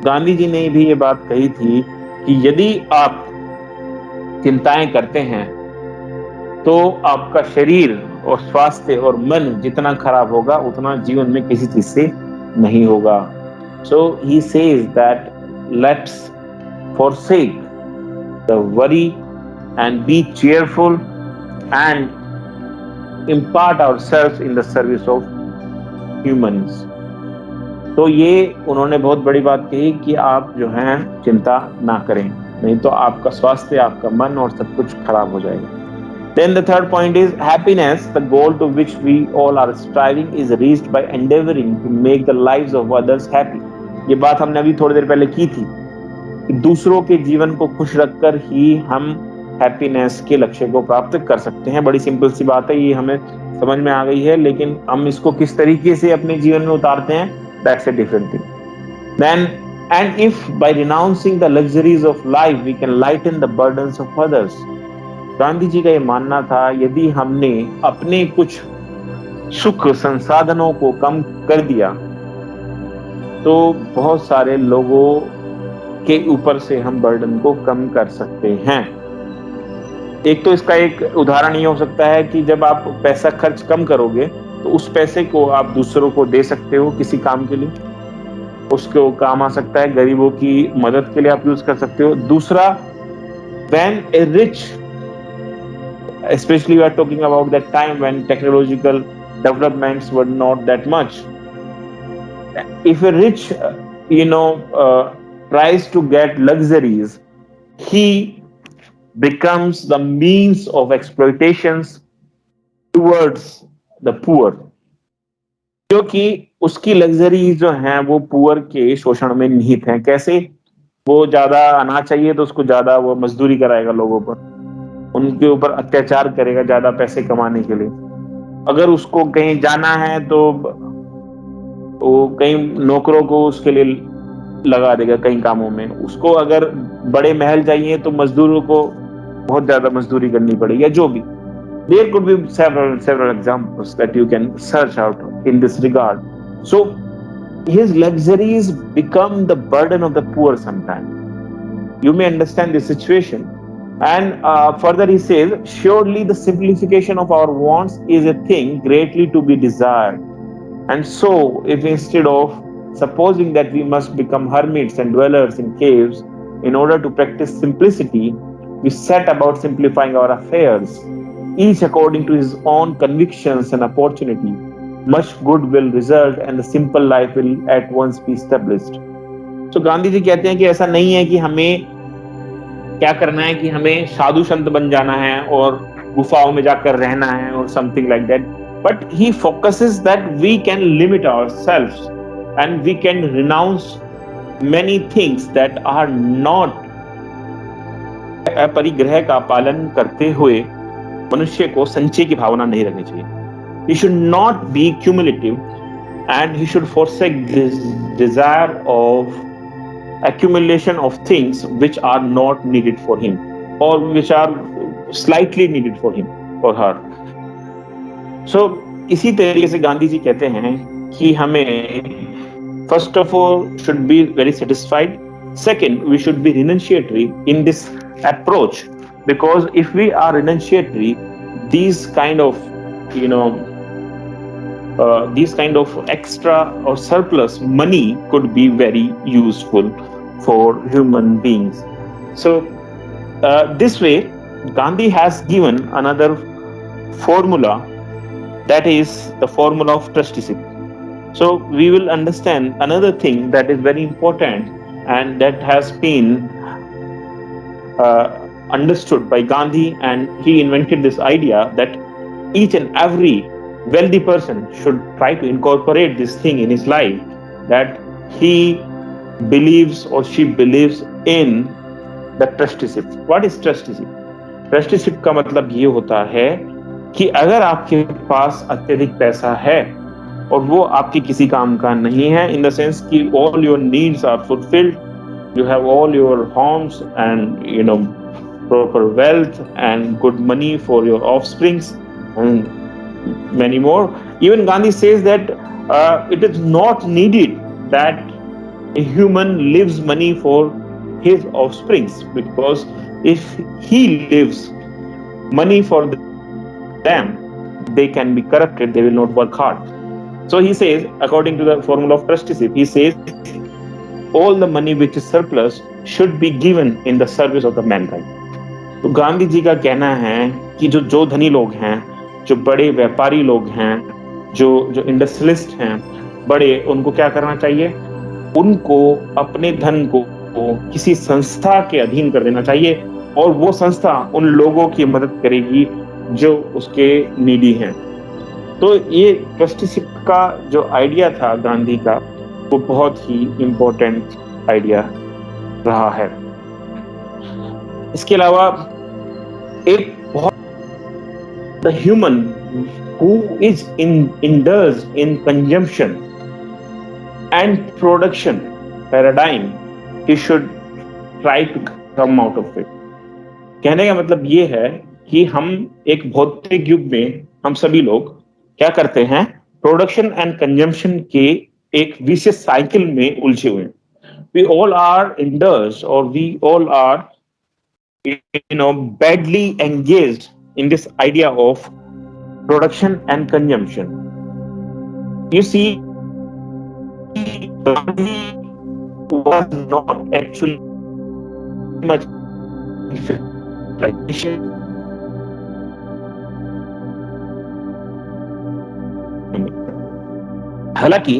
गांधी जी ने भी ये बात कही थी कि यदि आप चिंताएं करते हैं तो आपका शरीर और स्वास्थ्य और मन जितना खराब होगा उतना जीवन में किसी चीज से नहीं होगा। So he says that let's forsake the worry and be cheerful and impart ourselves in the service of humans. तो ये उन्होंने बहुत बड़ी बात कही कि आप जो हैं चिंता ना करें, नहीं तो आपका स्वास्थ्य, आपका मन और सब कुछ खराब हो जाएगा। Then the third point is happiness, the goal to which we all are striving, is reached by endeavoring to make the lives of others happy. ये बात हमने अभी थोड़ी देर पहले की थी कि दूसरों के जीवन को खुश रखकर ही हम हैप्पीनेस के लक्ष्य को प्राप्त कर सकते हैं। बड़ी सिंपल सी बात है, ये हमें समझ में आ गई है, लेकिन हम इसको किस तरीके से अपने जीवन में उतारते हैं, that's a different thing. Then, and if by renouncing the luxuries of life we can lighten the burdens of others. Gandhi ji का ये मानना था, यदि हमने अपने कुछ सुख संसाधनों को कम कर दिया तो बहुत सारे लोगों के ऊपर से हम बर्डन को कम कर सकते हैं। एक तो इसका एक उदाहरण ये हो सकता है कि जब आप पैसा खर्च कम करोगे तो उस पैसे को आप दूसरों को दे सकते हो किसी काम के लिए, उसको काम आ सकता है, गरीबों की मदद के लिए आप यूज कर सकते हो। दूसरा, when a rich, especially we are talking about that time when technological developments were not that much, if a rich tries to get luxuries, he becomes the means of exploitations towards the poor, क्योंकि उसकी लग्जरी जो हैं वो पुअर के शोषण में निहित हैं। कैसे? वो ज्यादा अनाज चाहिए तो उसको ज्यादा वो मजदूरी कराएगा, लोगों पर उनके ऊपर अत्याचार करेगा ज्यादा पैसे कमाने के लिए। अगर उसको कहीं जाना है तो वो कई नौकरों को उसके लिए लगा देगा कई कामों में। उसको अगर बड़े महल चाहिए तो मजदूरों को बहुत ज्यादा मजदूरी करनी पड़ेगी, या जो भी। There could be several examples that you can search out in this regard. So his luxuries become the burden of the poor sometimes. You may understand the situation. And further he says, surely the simplification of our wants is a thing greatly to be desired. And so, if instead of supposing that we must become hermits and dwellers in caves in order to practice simplicity, we set about simplifying our affairs, each according to his own convictions and opportunity, much good will result and the simple life will at once be established. So Gandhi ji कहते हैं कि ऐसा नहीं है कि हमें क्या करना है कि हमें साधु संत बन जाना है और गुफाओं में जाकर रहना है और something like that. But he focuses that we can limit ourselves and we can renounce many things that are not परिग्रह का पालन करते हुए मनुष्य को संचय की भावना नहीं रखनी चाहिए. He should not be cumulative and he should forsake this desire of accumulation of things which are not needed for him or which are slightly needed for him or her. So इसी तरीके से गांधी जी कहते हैं कि हमें first of all should be very satisfied. Second, we should be renunciatory in this approach, because if we are renunciatory, these kind of extra or surplus money could be very useful for human beings. So this way Gandhi has given another formula, that is the formula of trusteeship. So we will understand another thing that is very important and that has been understood by Gandhi, and he invented this idea that each and every wealthy person should try to incorporate this thing in his life, that he believes or she believes in the trusteeship. What is trusteeship? Trusteeship का मतलब ये होता है कि अगर आपके पास अत्यधिक पैसा है और वो आपके किसी काम का नहीं है, इन द सेंस कि all your needs are fulfilled, you have all your homes and proper wealth and good money for your offsprings and many more. Even Gandhi says that it is not needed that a human lives money for his offsprings, because if he lives money for them, they can be corrupted, they will not work hard. So he says, according to the formula of trusteeship, he says all the money which is surplus should be given in the service of the mankind. तो गांधी जी का कहना है कि जो धनी लोग हैं, जो बड़े व्यापारी लोग हैं, जो जो इंडस्ट्रियलिस्ट हैं बड़े, उनको क्या करना चाहिए? उनको अपने धन को किसी संस्था के अधीन कर देना चाहिए, और वो संस्था उन लोगों की मदद करेगी जो उसके नीडी हैं। तो ये ट्रस्टीशिप का जो आइडिया था गांधी का, वो बहुत ही इम्पोर्टेंट आइडिया रहा है। इसके अलावा एक बहुत the human who is indulged in consumption and production paradigm, he should try to come out of it. कहने का मतलब ये है कि हम एक भौतिक युग में हम सभी लोग क्या करते हैं? प्रोडक्शन एंड कंजम्पशन के एक विशेष साइकिल में उलझे हुए हैं। We all are indulged, or we all are badly engaged in this idea of production and consumption. You see, Gandhi was not actually much हालांकि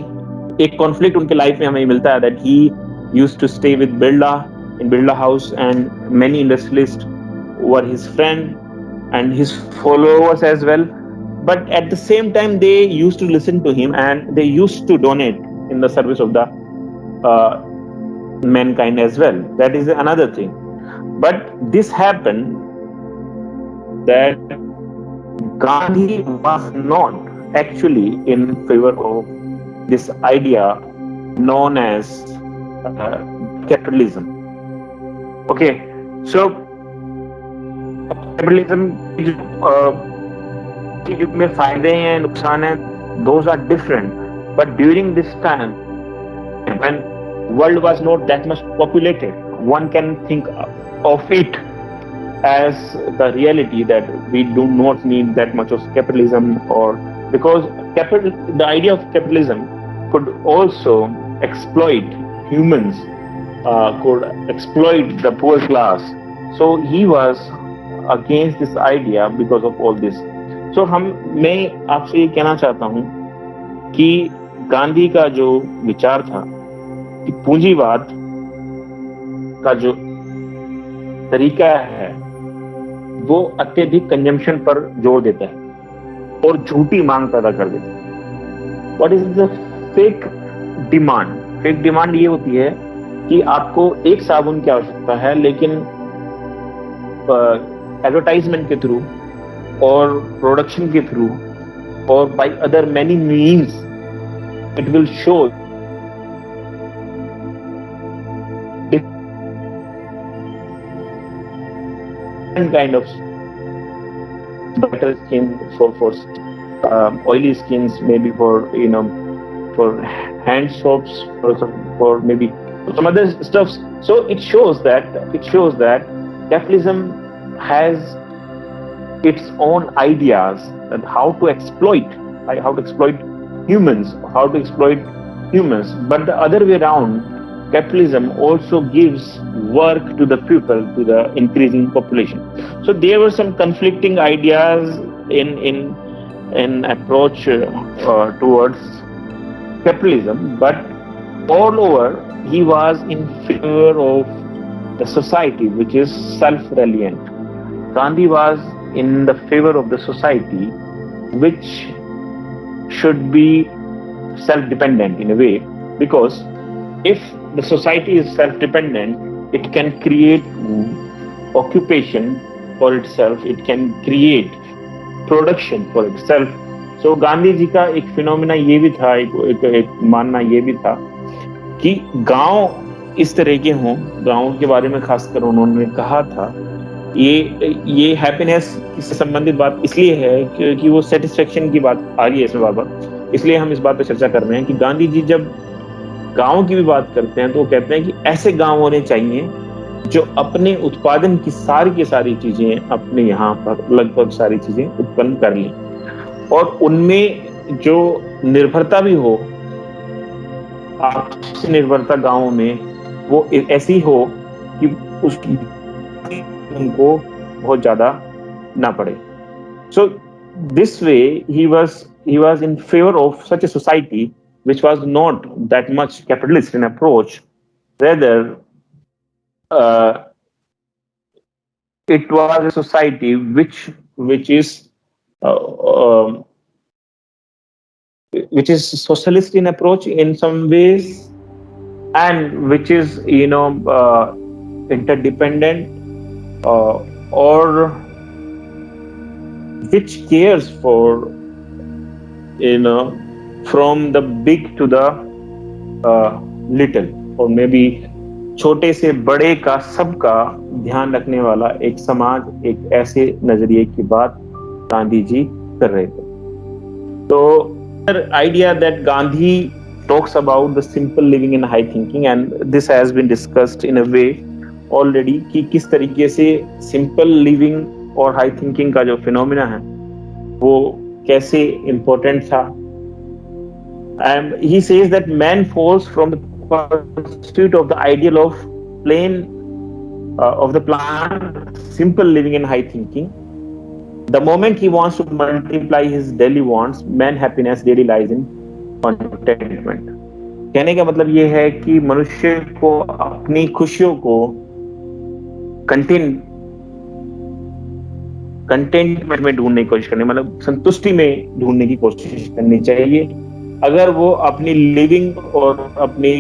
एक कॉन्फ्लिक्ट उनके लाइफ में हमें मिलता है, that he used to stay with Birla in Birla House, and many industrialists were his friend and his followers as well. But at the same time, they used to listen to him and they used to donate in the service of the mankind as well. That is another thing. But this happened that Gandhi was not actually in favor of this idea known as capitalism. Okay, so capitalism के युग में फायदे हैं, नुकसान हैं, those are different. But during this time, when world was not that much populated, one can think of it as the reality that we do not need that much of capitalism, or because the idea of capitalism could also exploit humans, could exploit the poor class. So he was against this idea because of all this. So मैं आपसे ये कहना चाहता हूँ कि गांधी का जो विचार था कि पूंजीवाद का जो तरीका है वो अत्यधिक कंजम्पशन पर जोर देता है और झूठी मांग पैदा कर देता है। What is the fake demand? Fake demand ये होती है कि आपको एक साबुन की आवश्यकता है, लेकिन एडवर्टाइजमेंट के थ्रू और प्रोडक्शन के थ्रू और by other many means it will show different kind of better skin for oily skins, maybe for for hand soaps, for maybe some other stuff. So it shows that capitalism has its own ideas and how to exploit humans, but the other way around, capitalism also gives work to the people, to the increasing population. So there were some conflicting ideas in approach towards capitalism, but all over he was in favor of the society which is self-reliant. Gandhi was in the favor of the society which should be self-dependent in a way, because if the society is self-dependent, it can create occupation for itself, it can create production for itself, सो गांधी जी का एक फिनोमिना ये भी था, एक मानना ये भी था कि गांव इस तरह के हों, गांव के बारे में खासकर उन्होंने कहा था, ये हैप्पीनेस से संबंधित बात इसलिए है क्योंकि वो सेटिस्फेक्शन की बात आ रही है इसमें बार बार, इसलिए हम इस बात पर चर्चा कर रहे हैं कि गांधी जी जब गांव की भी बात करते हैं तो वो कहते हैं कि ऐसे गांव होने चाहिए जो अपने उत्पादन की सारी चीजें अपने यहाँ पर लगभग सारी चीजें उत्पन्न कर लें, और उनमें जो निर्भरता भी हो, आपसी निर्भरता गांव में वो ऐसी हो कि उसकी उनको बहुत ज्यादा ना पड़े. So this way he was in favor of such a society which was not that much capitalist in approach. Rather, uh, it was a society which is uh, um which is socialist in approach in some ways, and which is interdependent, or which cares for from the big to the little, or maybe छोटे से बड़े का सबका ध्यान रखने वाला एक समाज, एक ऐसे नजरिए की बात गांधी जी कर रहे थे. तो idea that Gandhi talks about the simple living and high thinking, and this has been discussed in a way already कि किस तरीके से simple living और high thinking का जो फिनोमिना है वो कैसे important था. And he says that man falls from the pursuit of the ideal of of the plan, simple living and high thinking. The moment he wants to multiply his daily wants, man happiness daily lies in contentment. कहने का मतलब ये है कि मनुष्य को अपनी खुशियों को कंटेंटमेंट में ढूंढने की कोशिश करनी, मतलब संतुष्टि में ढूंढने की कोशिश करनी चाहिए. अगर वो अपनी लिविंग और अपनी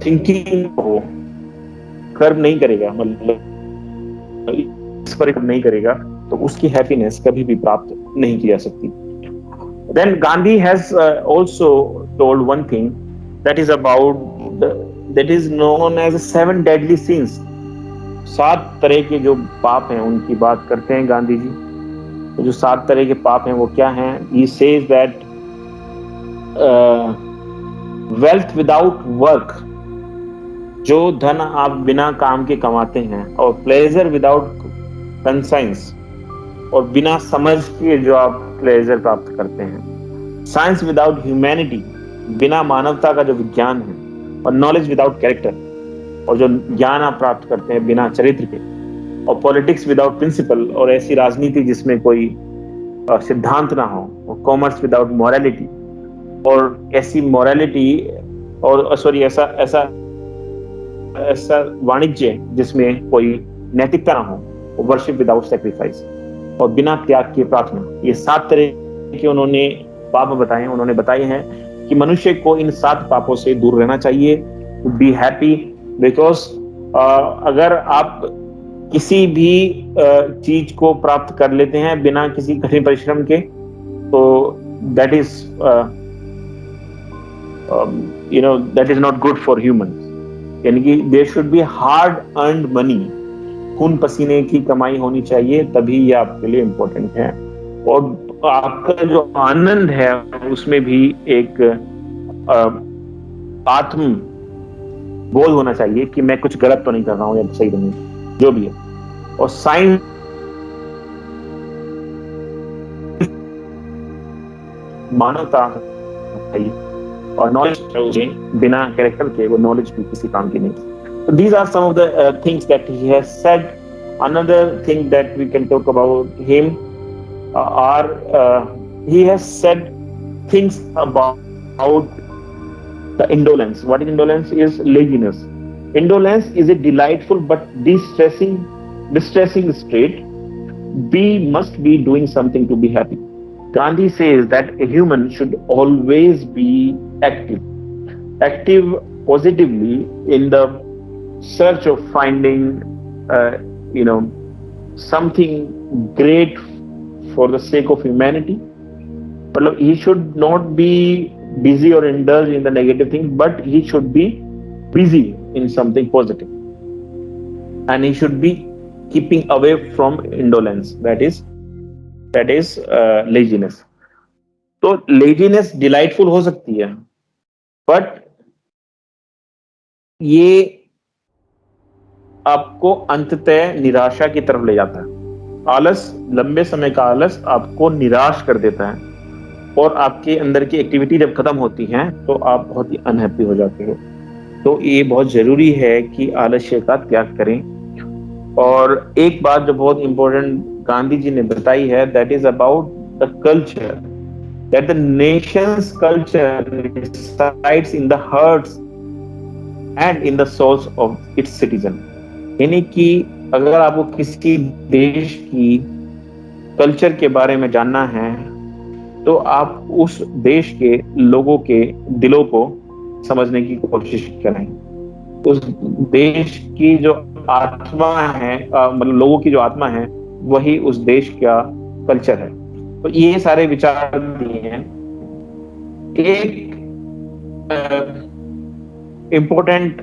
थिंकिंग को कर्व नहीं करेगा, मतलब इस पर नहीं करेगा, तो उसकी हैप्पीनेस कभी भी प्राप्त नहीं की जा सकती. Then Gandhi has also told one thing that is about that is known as 7 deadly sins. 7 तरह के जो पाप हैं उनकी बात करते हैं गांधी जी. तो जो 7 तरह के पाप हैं वो क्या हैं? He says that wealth without work, जो धन आप बिना काम के कमाते हैं, और pleasure without conscience, और बिना समझ के जो आप प्लेजर प्राप्त करते हैं. साइंस विदाउट ह्यूमैनिटी, बिना मानवता का जो विज्ञान है, और नॉलेज विदाउट कैरेक्टर, और जो ज्ञान आप प्राप्त करते हैं बिना चरित्र के, और पॉलिटिक्स विदाउट प्रिंसिपल, और ऐसी राजनीति जिसमें कोई सिद्धांत ना हो, और कॉमर्स विदाउट मॉरलिटी, और ऐसी मॉरलिटी और सॉरी ऐसा ऐसा ऐसा वाणिज्य जिसमें कोई नैतिकता ना हो, वर्शिप विदाउट सेक्रीफाइस, और बिना त्याग के प्रार्थना. ये 7 तरह के उन्होंने पाप बताए हैं. उन्होंने बताए हैं कि मनुष्य को इन 7 पापों से दूर रहना चाहिए, टू बी हैप्पी, बिकॉज अगर आप किसी भी चीज को प्राप्त कर लेते हैं बिना किसी कठिन परिश्रम के, तो that is not good for humans. यानी कि there should be hard earned money, खून पसीने की कमाई होनी चाहिए, तभी ये आपके लिए इम्पोर्टेंट है. और आपका जो आनंद है उसमें भी एक आत्म बोध होना चाहिए कि मैं कुछ गलत तो नहीं कर रहा हूं या सही तो नहीं, जो भी है. और साइंस मानवता चाहिए, और नॉलेज बिना कैरेक्टर के वो नॉलेज भी किसी काम की नहीं. So these are some of the things that he has said. Another thing that we can talk about him he has said things about the indolence. What is indolence? Is laziness. Indolence is a delightful but distressing state. We must be doing something to be happy. Gandhi says that a human should always be active positively in the search of finding something great for the sake of humanity. मतलब he should not be busy or indulge in the negative thing, but he should be busy in something positive, and he should be keeping away from indolence, that is laziness. तो लेजीनेस डिलाइटफुल हो सकती है, बट ये आपको अंततः निराशा की तरफ ले जाता है। आलस, लंबे समय का आलस आपको निराश कर देता है, और आपके अंदर की एक्टिविटी जब खत्म होती है तो आप बहुत ही अनहैप्पी हो जाते हो। तो ये बहुत जरूरी है कि आलस्य का त्याग करें। और एक बात जो बहुत इंपॉर्टेंट गांधी जी ने बताई है, that is about the culture, that the Nations culture resides in the hearts and in the souls of its citizen। यानी कि अगर आपको किसी देश की कल्चर के बारे में जानना है तो आप उस देश के लोगों के दिलों को समझने की कोशिश करें। उस देश की जो आत्मा है, मतलब लोगों की जो आत्मा है, वही उस देश का कल्चर है। तो ये सारे विचार दिए हैं। एक इम्पोर्टेंट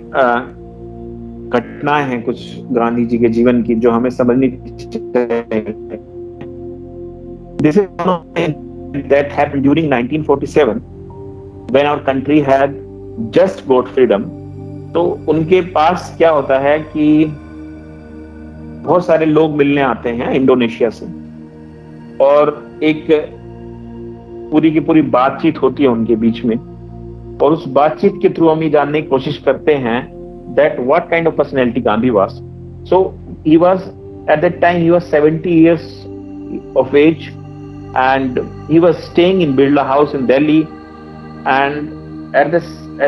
घटना है कुछ गांधी जी के जीवन की जो हमें समझनी चाहिए। This is one of the that happened during 1947 when our country had just got freedom। तो उनके पास क्या होता है कि बहुत सारे लोग मिलने आते हैं इंडोनेशिया से, और एक पूरी की पूरी बातचीत होती है उनके बीच में, और उस बातचीत के थ्रू हम ये जानने की कोशिश करते हैं that what kind of personality Gandhi was। So he was, at that time he was 70 years of age, and he was staying in Birla House in Delhi, and at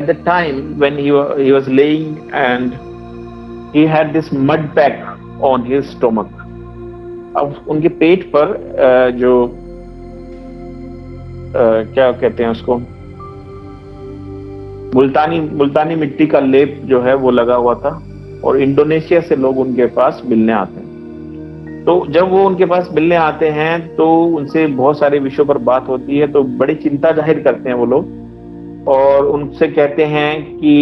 the time when he was laying, and he had this mud pack on his stomach। अब उनके पेट पर जो क्या कहते हैं उसको, मुल्तानी मिट्टी का लेप जो है वो लगा हुआ था, और इंडोनेशिया से लोग उनके पास मिलने आते हैं। तो जब वो उनके पास मिलने आते हैं तो उनसे बहुत सारे विषयों पर बात होती है, तो बड़ी चिंता जाहिर करते हैं वो लोग, और उनसे कहते हैं कि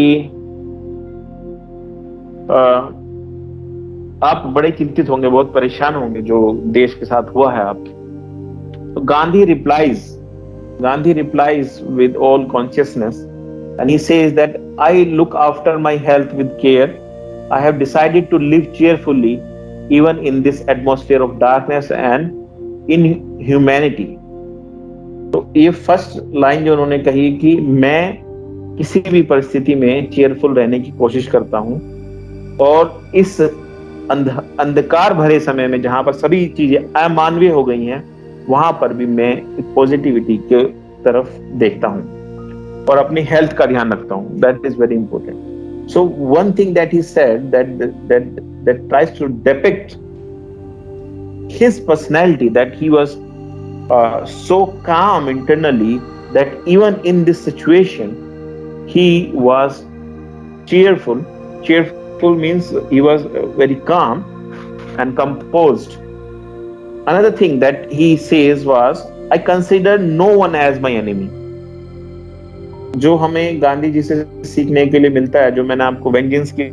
आप बड़े चिंतित होंगे, बहुत परेशान होंगे जो देश के साथ हुआ है आपके। तो Gandhi replies with all consciousness, and he says that I look after my health with care। I have decided to live cheerfully even in this atmosphere of darkness and inhumanity। तो ये फर्स्ट लाइन जो उन्होंने कही कि मैं किसी भी परिस्थिति में चेयरफुल रहने की कोशिश करता हूँ, और इस अंधकार भरे समय में जहां पर सभी चीजें अमानवीय हो गई हैं, वहां पर भी मैं पॉजिटिविटी के तरफ देखता हूँ और अपनी हेल्थ का ध्यान रखता हूँ। That is very important. So one thing that he said that tries to depict his personality, that he was so calm internally that even in this situation he was cheerful means he was very calm and composed। Another thing that he says was, I consider no one as my enemy। जो हमें गांधी जी से सीखने के लिए मिलता है, जो मैंने आपको वेंजेंस की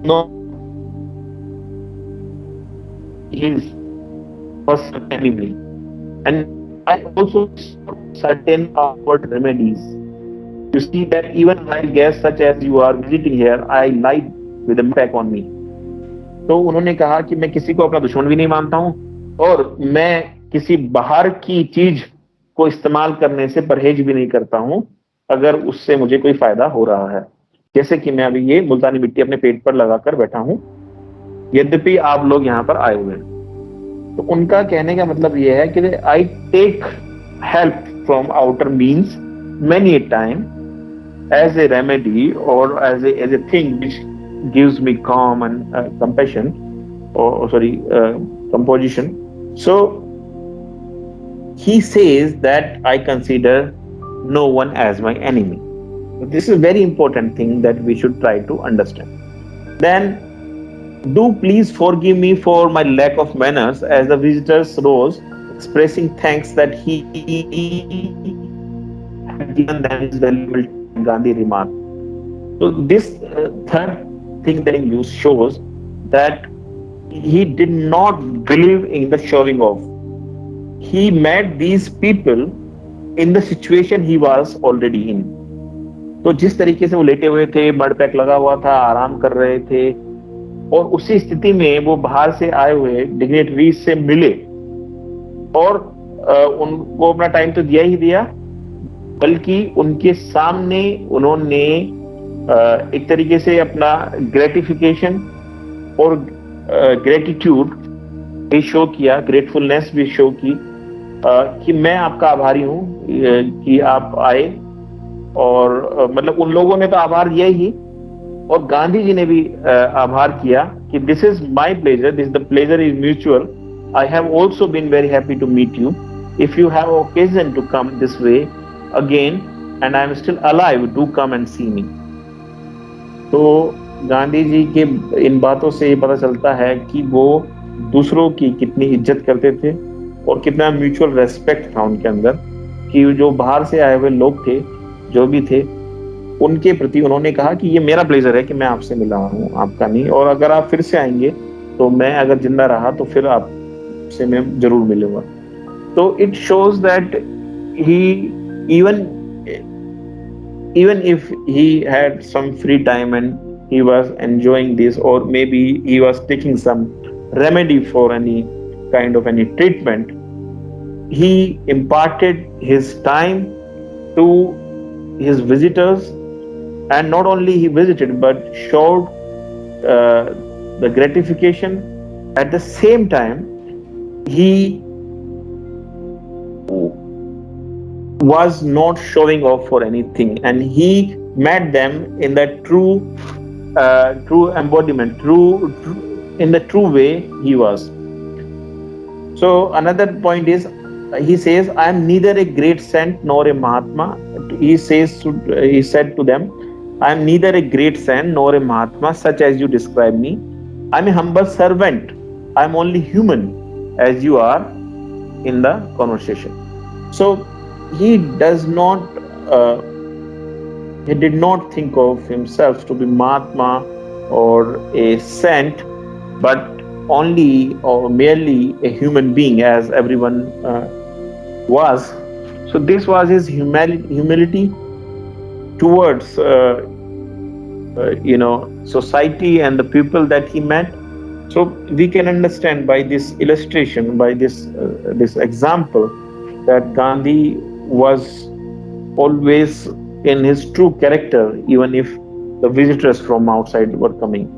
no his personal enemy, and I also certain outward remedies। You see that even while guests such as you are visiting here, I lie with a pack on me। तो उन्होंने कहा कि मैं किसी को अपना दुश्मन भी नहीं मानता हूँ, और मैं किसी बाहर की चीज को इस्तेमाल करने से परहेज भी नहीं करता हूँ अगर उससे मुझे कोई फायदा हो रहा है। जैसे कि मैं अभी ये मुल्तानी मिट्टी अपने पेट पर लगाकर बैठा हूँ, यद्यपि आप लोग यहाँ पर आए हुए हैं। तो उनका कहने का मतलब यह है कि I take help from outer means many a time as a remedy or as a thing gives me calm and compassion, or sorry, composition. So he says that I consider no one as my enemy. This is a very important thing that we should try to understand. Then, do please forgive me for my lack of manners, as the visitors rose, expressing thanks that he had given them his valuable time. Gandhi remarked. So, this third thing that he used shows that he did not believe in the showing off. He met these people in the situation he was already in. तो जिस तरीके से वो लेटे हुए थे, बर्ड पैक लगा हुआ था, आराम कर रहे थे, और उसी स्थिति में वो बाहर से आए हुए डिग्नेटरीज से मिले, और उनको अपना टाइम तो दिया ही दिया, बल्कि उनके सामने उन्होंने एक तरीके से अपना ग्रेटिफिकेशन और ग्रेटिट्यूड भी शो किया, ग्रेटफुलनेस भी शो की, कि मैं आपका आभारी हूँ कि आप आए, और मतलब उन लोगों ने तो आभार दिया ही, और गांधी जी ने भी आभार किया कि this is my pleasure, this the pleasure is mutual, I have also been very happy to meet you, if you have occasion to come this way again and I am still alive, do come and see me. तो गांधी जी के इन बातों से ये पता चलता है कि वो दूसरों की कितनी इज्जत करते थे और कितना म्यूचुअल रेस्पेक्ट था उनके अंदर, कि जो बाहर से आए हुए लोग थे, जो भी थे, उनके प्रति उन्होंने कहा कि ये मेरा प्लेजर है कि मैं आपसे मिला हूँ, आपका नहीं, और अगर आप फिर से आएंगे तो मैं अगर जिंदा रहा तो फिर आपसे मैं जरूर मिलूंगा। तो it shows that he even if he had some free time and he was enjoying this, or maybe he was taking some remedy for any kind of any treatment, he imparted his time to his visitors, and not only he visited but showed the gratification. At the same time, he was not showing off for anything, and he met them in the true embodiment, in the true way he was. So another point is, he says, I am neither a great saint nor a mahatma. He said to them, I am neither a great saint nor a mahatma such as you describe me. I am a humble servant. I am only human as you are in the conversation. So he did not think of himself to be Mahatma or a saint, but only or merely a human being, as everyone was. So this was his humility towards society and the people that he met. So we can understand by this illustration, by this example, that Gandhi was always in his true character, even if the visitors from outside were coming.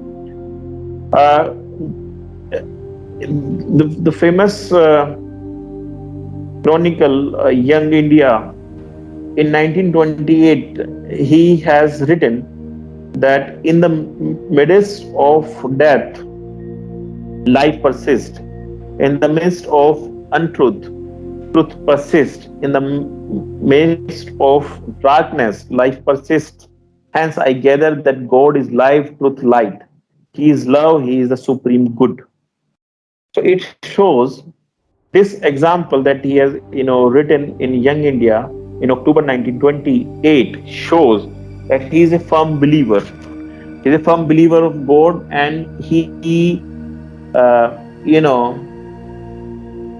The famous chronicle Young India in 1928, he has written that in the midst of death, life persists. In the midst of untruth, truth persists. In the midst of darkness, life persists. Hence, I gather that God is life, truth, light. He is love. He is the supreme good. So it shows, this example that he has, written in Young India in October 1928, shows that he is a firm believer. He is a firm believer of God, and he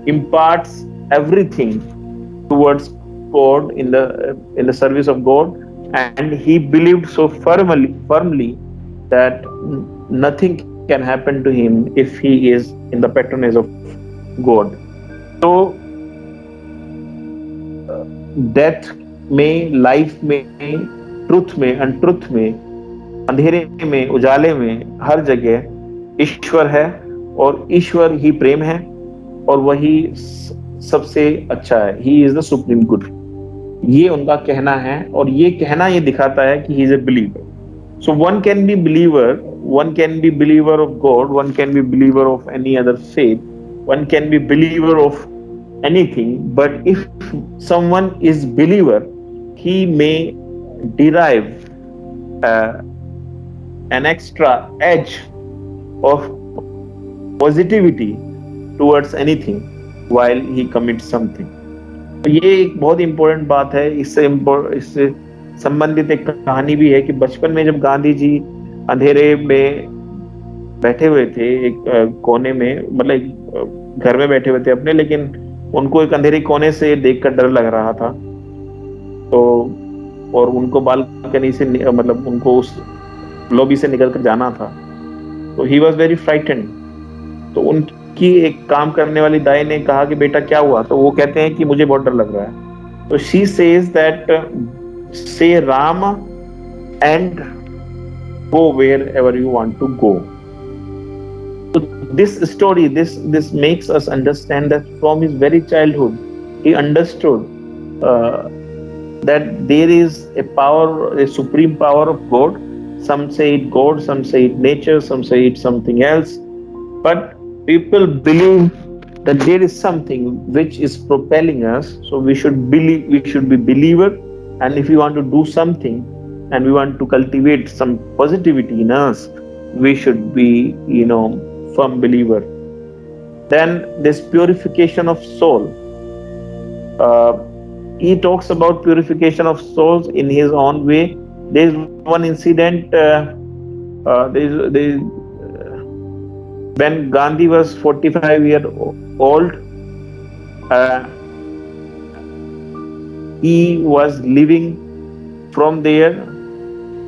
imparts everything towards God, in the service of God, and he believed so firmly that nothing can happen to him if he is in the patronage of God. So death में, लाइफ में, ट्रुथ में, अनट्रुथ में, अंधेरे में, उजाले में, हर जगह ईश्वर है, और ईश्वर ही प्रेम है, और वही सबसे अच्छा है। ही इज द सुप्रीम गुड। ये उनका कहना है, और ये कहना ये दिखाता है कि he is a believer. So one can be believer of God, one can be believer of any other faith, one can be believer of anything. But if someone is believer, he may derive uh, an extra edge of positivity towards anything while he commits something. तो ये एक बहुत इंपॉर्टेंट बात है। इससे संबंधित एक कहानी भी है कि बचपन में जब गांधी जी अंधेरे में बैठे हुए थे एक कोने में, मतलब घर में बैठे हुए थे अपने, लेकिन उनको एक अंधेरे कोने से देखकर डर लग रहा था। तो और उनको बालकनी से मतलब उनको उस लॉबी से निकल कर जाना था। तो ही वॉज वेरी फ्राइटेंड। तो उनकी एक काम करने वाली दाई ने कहा कि बेटा क्या हुआ? तो वो कहते हैं कि मुझे बहुत डर लग रहा है। तो she says that say Ram and go wherever you want to go. So this story, this makes us understand that from his very childhood, he understood that there is a power, a supreme power of God. Some say it God, some say it nature, some say it something else. But people believe that there is something which is propelling us. So we should believe, we should be believer. And if we want to do something and we want to cultivate some positivity in us, we should be, firm believer. Then this purification of soul. He talks about purification of souls in his own way. There is one incident. When Gandhi was 45 years old, he was living from there,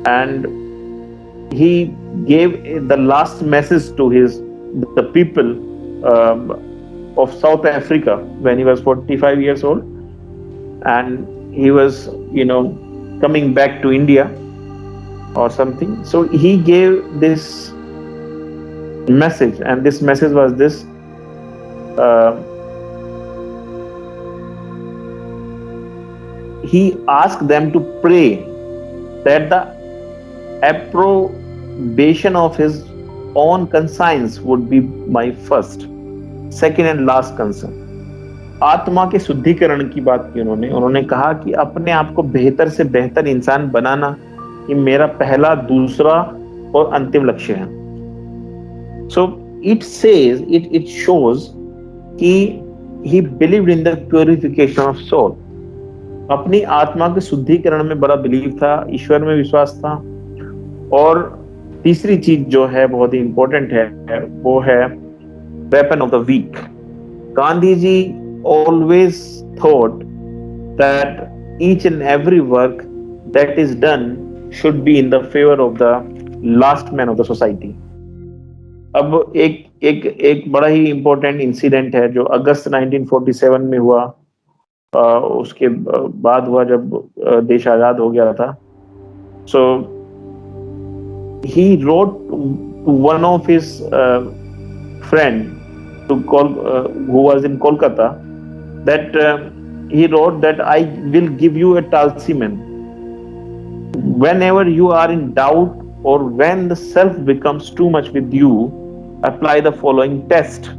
and he gave the last message to the people of South Africa when he was 45 years old, and he was coming back to India or something. So he gave this message, and this message was this: he asked them to pray that the approbation of his own conscience would be my first, second and last concern. आत्मा के शुद्धिकरण की बात की उन्होंने कहा कि अपने आप को बेहतर से बेहतर इंसान बनाना ये मेरा पहला, दूसरा और अंतिम लक्ष्य है। So it says, it shows he believed in the purification of soul. अपनी आत्मा के शुद्धिकरण में बड़ा बिलीव था, ईश्वर में विश्वास था। और तीसरी चीज जो है बहुत ही इंपॉर्टेंट है, वो है weapon of the weak. Gandhi ji always thought that each and every work that is done should be in the favor of the last man of the society. अब एक बड़ा ही इंपॉर्टेंट इंसिडेंट है जो अगस्त 1947 में हुआ, उसके बाद हुआ जब देश आजाद हो गया था। So he wrote to one of his friend who was in Kolkata, that he wrote that I will give you a talisman. Whenever you are in doubt or when the self becomes too much with you, apply the following test.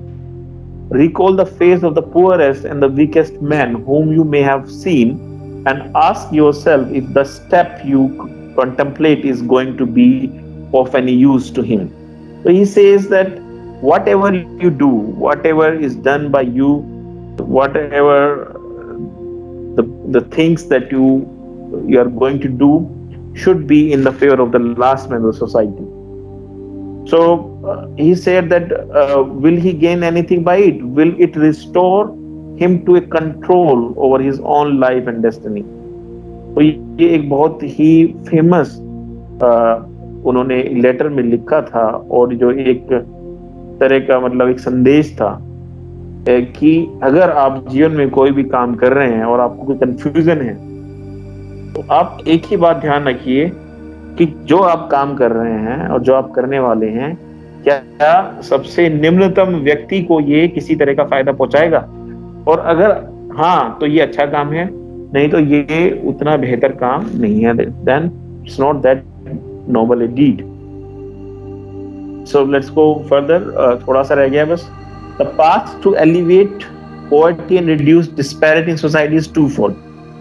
Recall the face of the poorest and the weakest man whom you may have seen, and ask yourself if the step you contemplate is going to be of any use to him. So he says that whatever you do, whatever is done by you, whatever the things that you are going to do should be in the favor of the last man of the society. So he said that will he gain anything by it? Will it restore him to a control over his own life and destiny? तो ये एक बहुत ही फेमस उन्होंने लेटर में लिखा था, और जो एक तरह का मतलब एक संदेश था कि अगर आप जीवन में कोई भी काम कर रहे हैं और आपको कोई कंफ्यूजन है, तो आप एक ही बात ध्यान रखिए कि जो आप काम कर रहे हैं और जो आप करने वाले हैं, क्या सबसे निम्नतम व्यक्ति को ये किसी तरह का फायदा पहुंचाएगा? और अगर हाँ, तो ये अच्छा काम है, नहीं तो ये उतना बेहतर काम नहीं है। Then it's not that noble a deed. So let's go further. थोड़ा सा रह गया बस. The path to alleviate poverty and reduce disparity in society is twofold.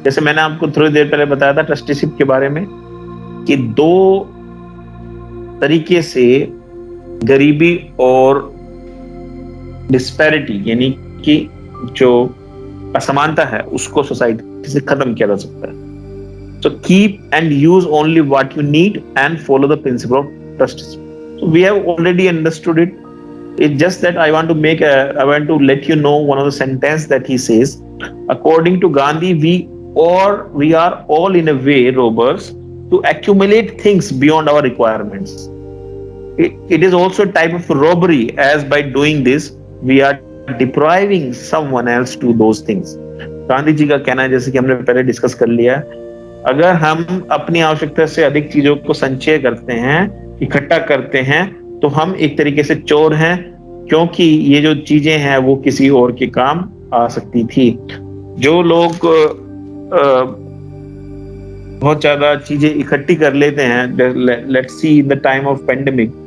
जैसे मैंने आपको थोड़ी देर पहले बताया था ट्रस्टीशिप के बारे में कि दो तरीके से गरीबी और डिस्पैरिटी यानी कि जो असमानता है उसको सोसाइटी से खत्म किया जा सकता है. So keep and use only what you need and follow the principle of trusteeship. So we have already understood it. It's just that I want to let you know one of the sentence that he says. According to Gandhi, we are all in a way robbers to accumulate things beyond our requirements. It is also a type of robbery, as by doing this we are depriving someone else to those things. Gandhi ji का कहना है, जैसे कि हमने पहले डिस्कस कर लिया, अगर हम अपनी आवश्यकता से अधिक चीजों को संचय करते हैं, इकट्ठा करते हैं, तो हम एक तरीके से चोर हैं, क्योंकि ये जो चीजें हैं वो किसी और के काम आ सकती थी. जो लोग बहुत ज्यादा चीजें इकट्ठी कर लेते हैं, let's see in the time of pandemic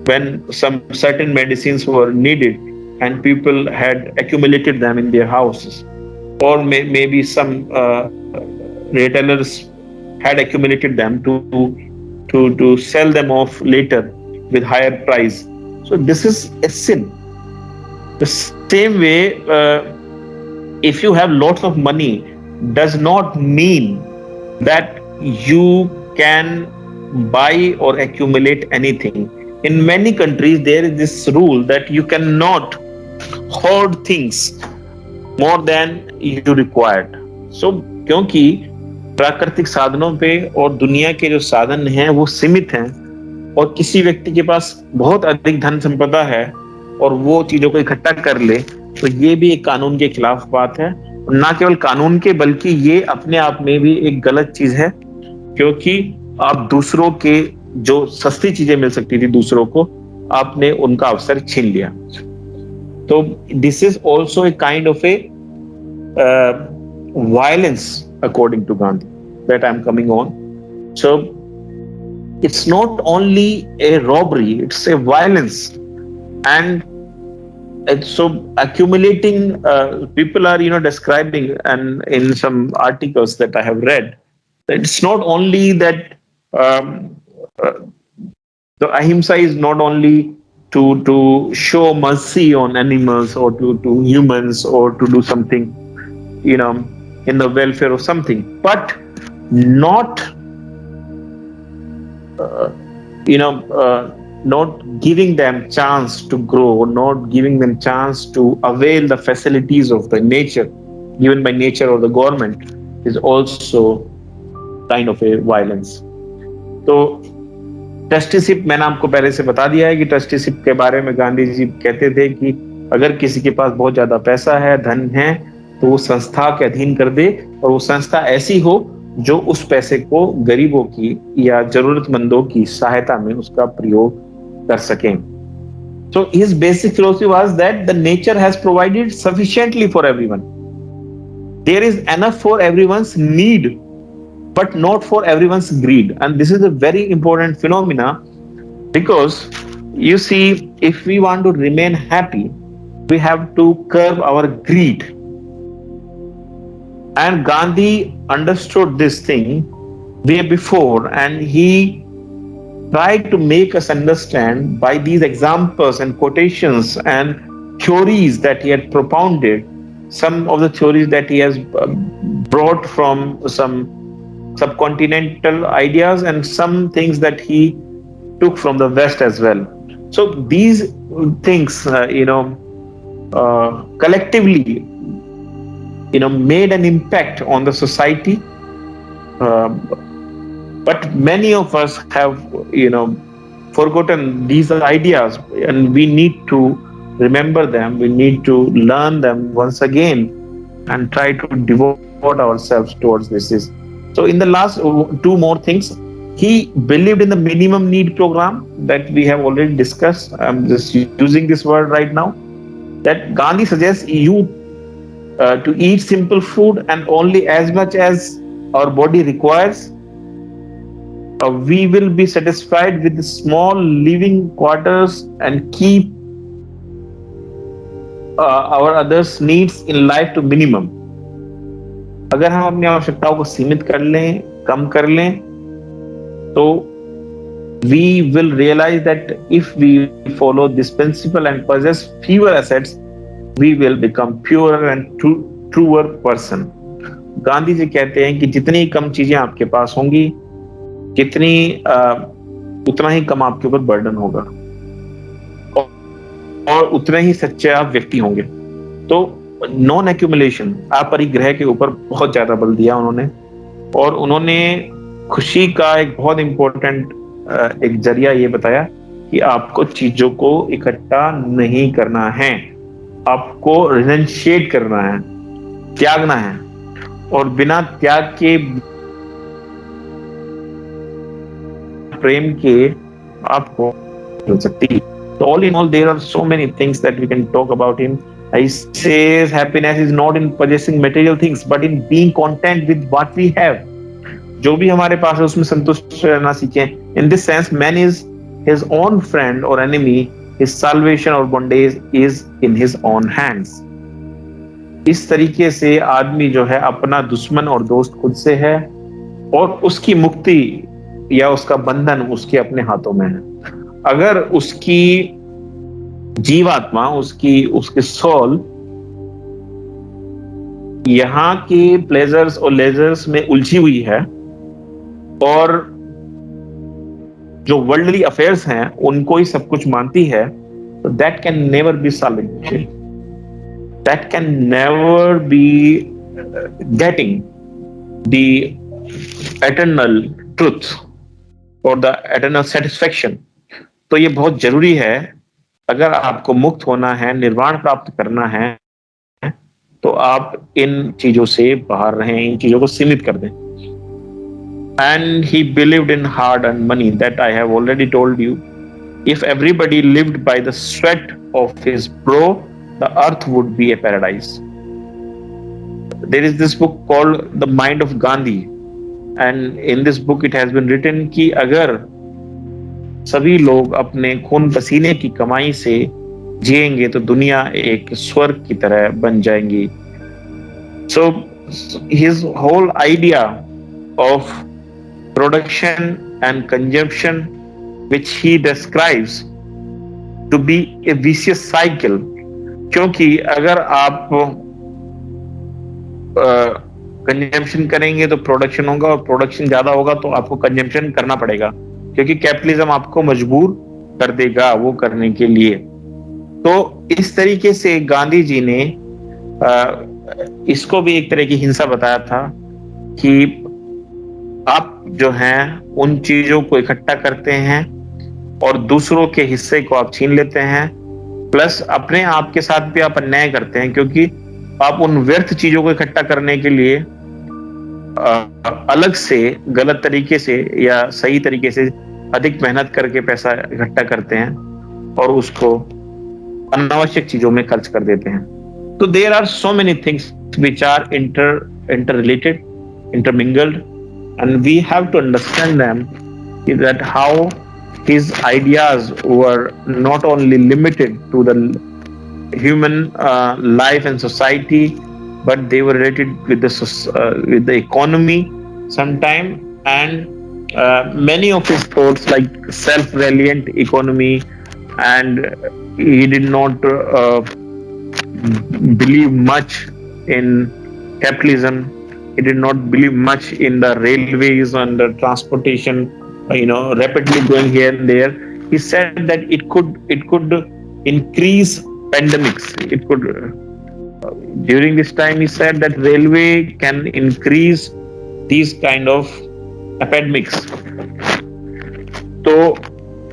when some certain medicines were needed and people had accumulated them in their houses, or maybe some retailers had accumulated them to sell them off later with higher price. So this is a sin. The same way, if you have lots of money does not mean that you can buy or accumulate anything. In many countries, there is this rule that you cannot hoard things more than you required. So, क्योंकि प्राकृतिक साधनों पे और दुनिया के जो साधन हैं वो सीमित हैं, और किसी व्यक्ति के पास बहुत अधिक धन संपदा है और वो चीजों को इकट्ठा कर ले, तो ये भी एक कानून के खिलाफ बात है. ना केवल कानून के, बल्कि ये अपने आप में भी एक गलत चीज है, क्योंकि आप दूसरों के जो सस्ती चीजें मिल सकती थी दूसरों को, आपने उनका अवसर छीन लिया. तो this is also a kind of A violence according to Gandhi that I'm coming on. So it's not only a robbery, it's a violence. And so accumulating, people are describing, and in some articles that I have read, that it's not only that the ahimsa is not only to show mercy on animals or to humans or to do something in the welfare of something, but not not giving them chance to grow, not giving them chance to avail the facilities of the nature given by nature or the government, is also kind of a violence. तो ट्रस्टीशिप मैंने आपको पहले से बता दिया है कि ट्रस्टीशिप के बारे में गांधी जी कहते थे कि अगर किसी के पास बहुत ज्यादा पैसा है, धन है, तो वो संस्था के अधीन कर दे, और वो संस्था ऐसी हो जो उस पैसे को गरीबों की या जरूरतमंदों की सहायता में उसका प्रयोग कर सकें. So his basic philosophy was that the nature has provided sufficiently for everyone. There is enough for everyone's need, but not for everyone's greed. And this is a very important phenomena, because you see, if we want to remain happy, we have to curb our greed. And Gandhi understood this thing way before, and he tried to make us understand by these examples and quotations and theories that he had propounded. Some of the theories that he has brought from some subcontinental ideas, and some things that he took from the West as well. So these things, collectively, made an impact on the society. But many of us have, forgotten these ideas, and we need to remember them. We need to learn them once again and try to devote ourselves towards this. So in the last two more things, he believed in the minimum need program that we have already discussed. I'm just using this word right now. That Gandhi suggests you to eat simple food and only as much as our body requires. We will be satisfied with small living quarters and keep our others needs in life to minimum. अगर हम अपनी आवश्यकताओं को सीमित कर लें, कम कर लें, तो we will realize that if we follow this principle and possess fewer assets, we will become purer and truer person. Gandhi ji कहते हैं कि जितनी कम चीजें आपके पास होंगी, जितनी उतना ही कम आपके ऊपर बर्डन होगा और उतने ही सच्चे आप व्यक्ति होंगे. तो नॉन एक्यूमुलेशन, अपरिग्रह के ऊपर बहुत ज्यादा बल दिया उन्होंने, और उन्होंने खुशी का एक बहुत इंपॉर्टेंट एक जरिया ये बताया कि आपको चीजों को इकट्ठा नहीं करना है, आपको रिनंशिएट करना है, त्यागना है, और बिना त्याग के, प्रेम के आपको मिल सकती. So all in all, there are so many things that we can talk about him. He says happiness is not in possessing material things, but in being content with what we have. जो भी हमारे पास है उसमें संतुष्ट रहना सीखें. In this sense, man is his own friend or enemy. His salvation or bondage is in his own hands. इस तरीके से आदमी जो है अपना दुश्मन और दोस्त खुद से है, और उसकी मुक्ति या उसका बंधन उसके अपने हाथों में है. अगर उसकी जीवात्मा, उसके सोल यहाँ के प्लेजर्स और लेजर्स में उलझी हुई है और जो वर्ल्डली अफेयर्स हैं उनको ही सब कुछ मानती है, तो that can never be salvation, that can never be getting the eternal truth और द एटर्नल सेटिस्फैक्शन. तो ये बहुत जरूरी है. अगर आपको मुक्त होना है, निर्वाण प्राप्त करना है, तो आप इन चीजों से बाहर रहें, इन चीजों को सीमित कर दें. And he believed in hard-earned money, that I have already told you. If everybody lived by the sweat of his brow, the earth would be a paradise. There is this book called The Mind of Gandhi, and in this book it has been written कि अगर सभी लोग अपने खून पसीने की कमाई से जिएंगे तो दुनिया एक स्वर्ग की तरह बन जाएंगी. So his whole idea of production and consumption, which he describes to be a vicious cycle, क्योंकि अगर आप कंजम्पशन करेंगे तो प्रोडक्शन होगा, और प्रोडक्शन ज्यादा होगा तो आपको कंजम्पशन करना पड़ेगा, क्योंकि कैपिटलिज्म आपको मजबूर कर देगा वो करने के लिए. तो इस तरीके से गांधी जी ने इसको भी एक तरह की हिंसा बताया था कि आप जो हैं उन चीजों को इकट्ठा करते हैं और दूसरों के हिस्से को आप छीन लेते हैं, प्लस अपने आप के साथ भी आप अन्याय करते हैं, क्योंकि आप उन व्यर्थ चीजों को इकट्ठा करने के लिए अलग से गलत तरीके से या सही तरीके से अधिक मेहनत करके पैसा इकट्ठा करते हैं और उसको अनावश्यक चीजों में खर्च कर देते हैं. तो there are so many things which are interrelated, intermingled, and we have to understand them, that how his ideas were not only limited to the human life and society, but they were related with the economy sometime, and many of his thoughts like self-reliant economy, and he did not believe much in capitalism. He did not believe much in the railways and the transportation, rapidly going here and there. He said that it could increase pandemics. It could during this time he said that railway can increase these kind of epidemics. तो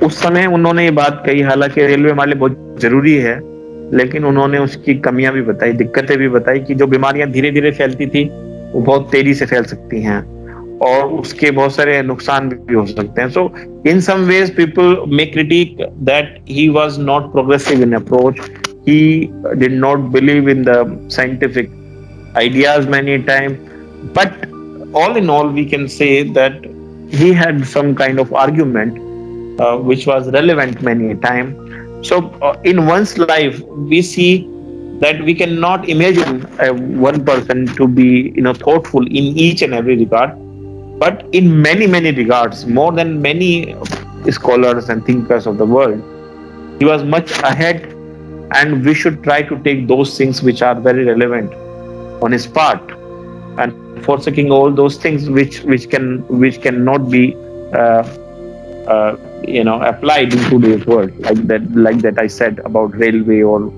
उस समय उन्होंने ये बात कही, हालांकि रेलवे हमारे लिए बहुत जरूरी है, लेकिन उन्होंने उसकी कमियां भी बताई, दिक्कतें भी बताई कि जो बीमारियां धीरे धीरे फैलती थी वो बहुत तेजी से फैल सकती हैं और उसके बहुत सारे नुकसान भी हो सकते हैं. So in some ways people may critic that he was not progressive in approach. He did not believe in the scientific ideas many times, but all in all we can say that he had some kind of argument which was relevant many a time. So in one's life, we see that we cannot imagine one person to be thoughtful in each and every regard, but in many regards, more than many scholars and thinkers of the world, he was much ahead, and we should try to take those things which are very relevant on his part, and forsaking all those things which cannot be uh, applied in today's world, like that I said about railway, or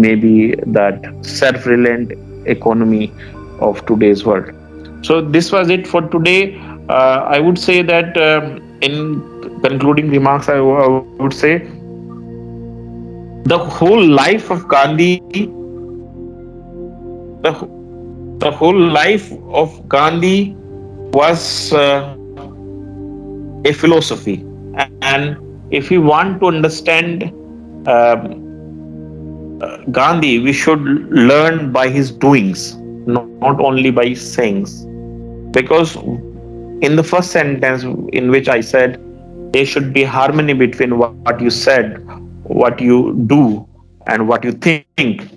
maybe that self-reliant economy of today's world. So this was it for today. I would say that in concluding remarks, I would say the whole life of Gandhi, the whole life of Gandhi was a philosophy. And if we want to understand Gandhi, we should learn by his doings, not only by his sayings. Because in the first sentence, in which I said there should be harmony between what you said, what you do, and what you think,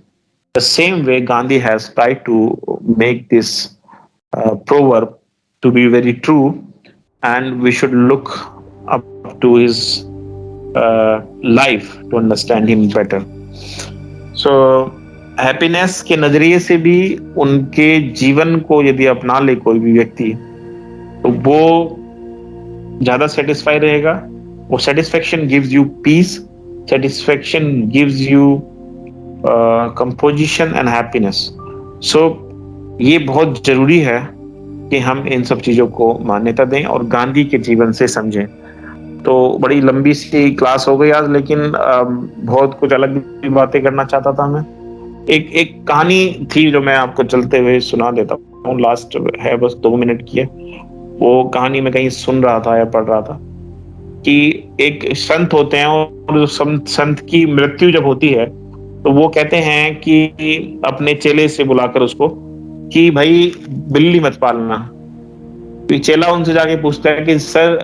the same way Gandhi has tried to make this proverb to be very true, and we should look up to his life to understand him better. So happiness के नजरिए से भी उनके जीवन को यदि अपना ले कोई भी व्यक्ति, तो वो ज्यादा सेटिस्फाई रहेगा. वो satisfaction gives you peace, satisfaction gives you composition and happiness. So ये बहुत जरूरी है कि हम इन सब चीजों को मान्यता दें और गांधी के जीवन से समझें. तो बड़ी लंबी सी क्लास हो गई आज, लेकिन बहुत कुछ अलग भी बातें करना चाहता था मैं. एक कहानी थी जो मैं आपको चलते हुए सुना देता हूँ. लास्ट है, बस 2 मिनट की है. वो कहानी में कहीं सुन रहा था या पढ़ रहा था कि एक संत होते हैं, और संत की मृत्यु जब होती है तो वो कहते हैं कि अपने चेले से बुलाकर उसको कि भाई बिल्ली मत पालना. तो चेला उनसे जाके पूछता है कि सर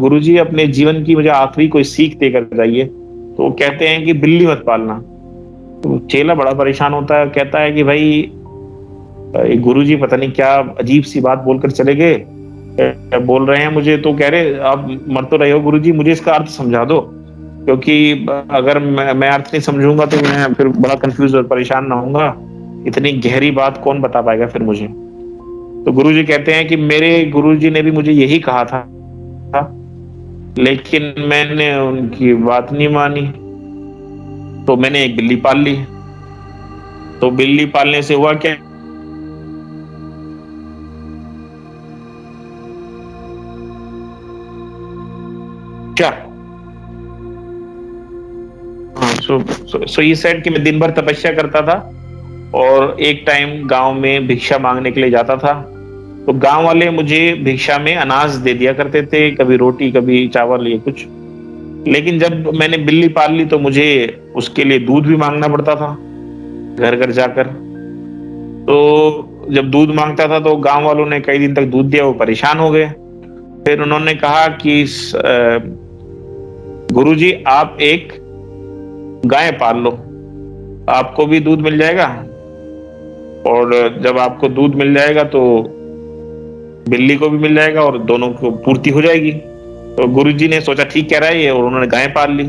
गुरुजी अपने जीवन की मुझे आखिरी कोई सीख देकर जाइए. तो वो कहते हैं कि बिल्ली मत पालना. तो चेला बड़ा परेशान होता है, कहता है कि भाई गुरुजी पता नहीं क्या अजीब सी बात बोलकर चले गए, बोल रहे हैं मुझे, तो कह रहे आप मर तो रहे हो गुरुजी, मुझे इसका अर्थ समझा दो, क्योंकि अगर मैं अर्थ नहीं समझूंगा तो मैं फिर बड़ा कंफ्यूज और परेशान ना होऊंगा. इतनी गहरी बात कौन बता पाएगा फिर मुझे. तो गुरुजी कहते हैं कि मेरे गुरुजी ने भी मुझे यही कहा था, लेकिन मैंने उनकी बात नहीं मानी, तो मैंने एक बिल्ली पाल ली. तो बिल्ली पालने से हुआ क्या, सो ये सेड कि मैं दिन भर तपस्या करता था और एक टाइम गांव में भिक्षा मांगने के लिए जाता था. तो गांव वाले मुझे भिक्षा में अनाज दे दिया करते थे, कभी रोटी कभी चावल ये कुछ. लेकिन जब मैंने बिल्ली पाल ली तो मुझे उसके लिए दूध भी मांगना पड़ता था घर घर जाकर. तो जब दूध मांगता था तो गांव वालों ने कई दिन तक दूध दिया, वो परेशान हो गए. फिर उन्होंने कहा कि गुरुजी आप एक गाय पाल लो, आपको भी दूध मिल जाएगा, और जब आपको दूध मिल जाएगा तो बिल्ली को भी मिल जाएगा और दोनों को पूर्ति हो जाएगी. तो गुरुजी ने सोचा ठीक कह रहा है ये, और उन्होंने गाय पाल ली.